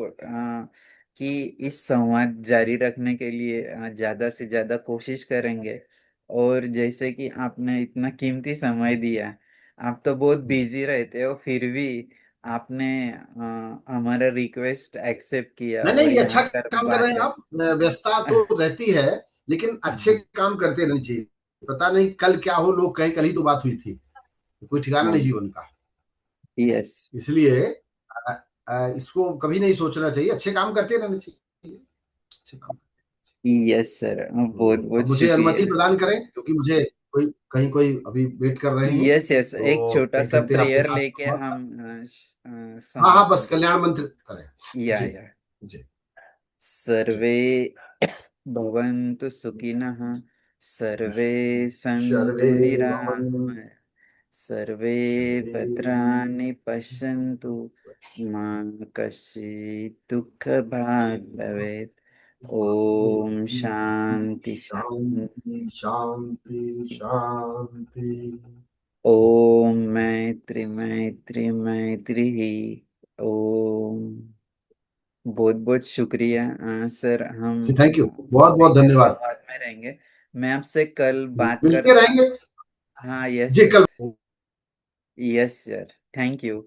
कि इस संवाद जारी रखने के लिए ज़्यादा से ज़्यादा कोशिश करेंगे। और जैसे कि आपने इतना कीमती समय दिया, आप तो बहुत बिजी रहते हो, फिर भी आपने हमारा रिक्वेस्ट एक्सेप्ट किया नहीं और नहीं यहाँ अच्छा कर काम कर रहे बात हैं रख। आप। व्यस्तता तो रहती है, लेकिन अच्छे काम करते रहने चाहिए। पता नहीं कल क्या हो, लोग कहें कल ही तो बात हुई थी, कोई ठिकाना नहीं जीवन का। यस। इसलिए इसको कभी नहीं सोचना चाहिए, अच्छे काम करते रहना चाहिए, अच्छे काम। यस सर, बहुत तो बहुत अब मुझे शुक्रिया। अनुमति प्रदान करें, क्योंकि मुझे कोई अभी वेट कर रहे हैं। यस यस, एक तो छोटा फिर सा कहते हैं आपके प्रेयर साथ लेके बहुत। हम हाँ हाँ बस समापन कर। कल्याण मंत्र करें। जी या जी जी। सर्वे भवन्तु सुखिनः, सर्वे सन्तु सर्वे भवन्तु निरामयाः, सर्वे सर्वे भद्राणि पश्यन्तु, मा कश्चित् दुःखभाग् भवेत्। ओम शांति शांति शांति। शांति शांति। ओम मैत्री मैत्री मैत्री ही। ओम। बहुत बहुत शुक्रिया सर, हम थैंक यू, बहुत बहुत ऐसे धन्यवाद। संवाद में रहेंगे। मैं आपसे कल बात मिलते करता। रहेंगे। हाँ, यस जी यस। कल। Yes sir, thank you.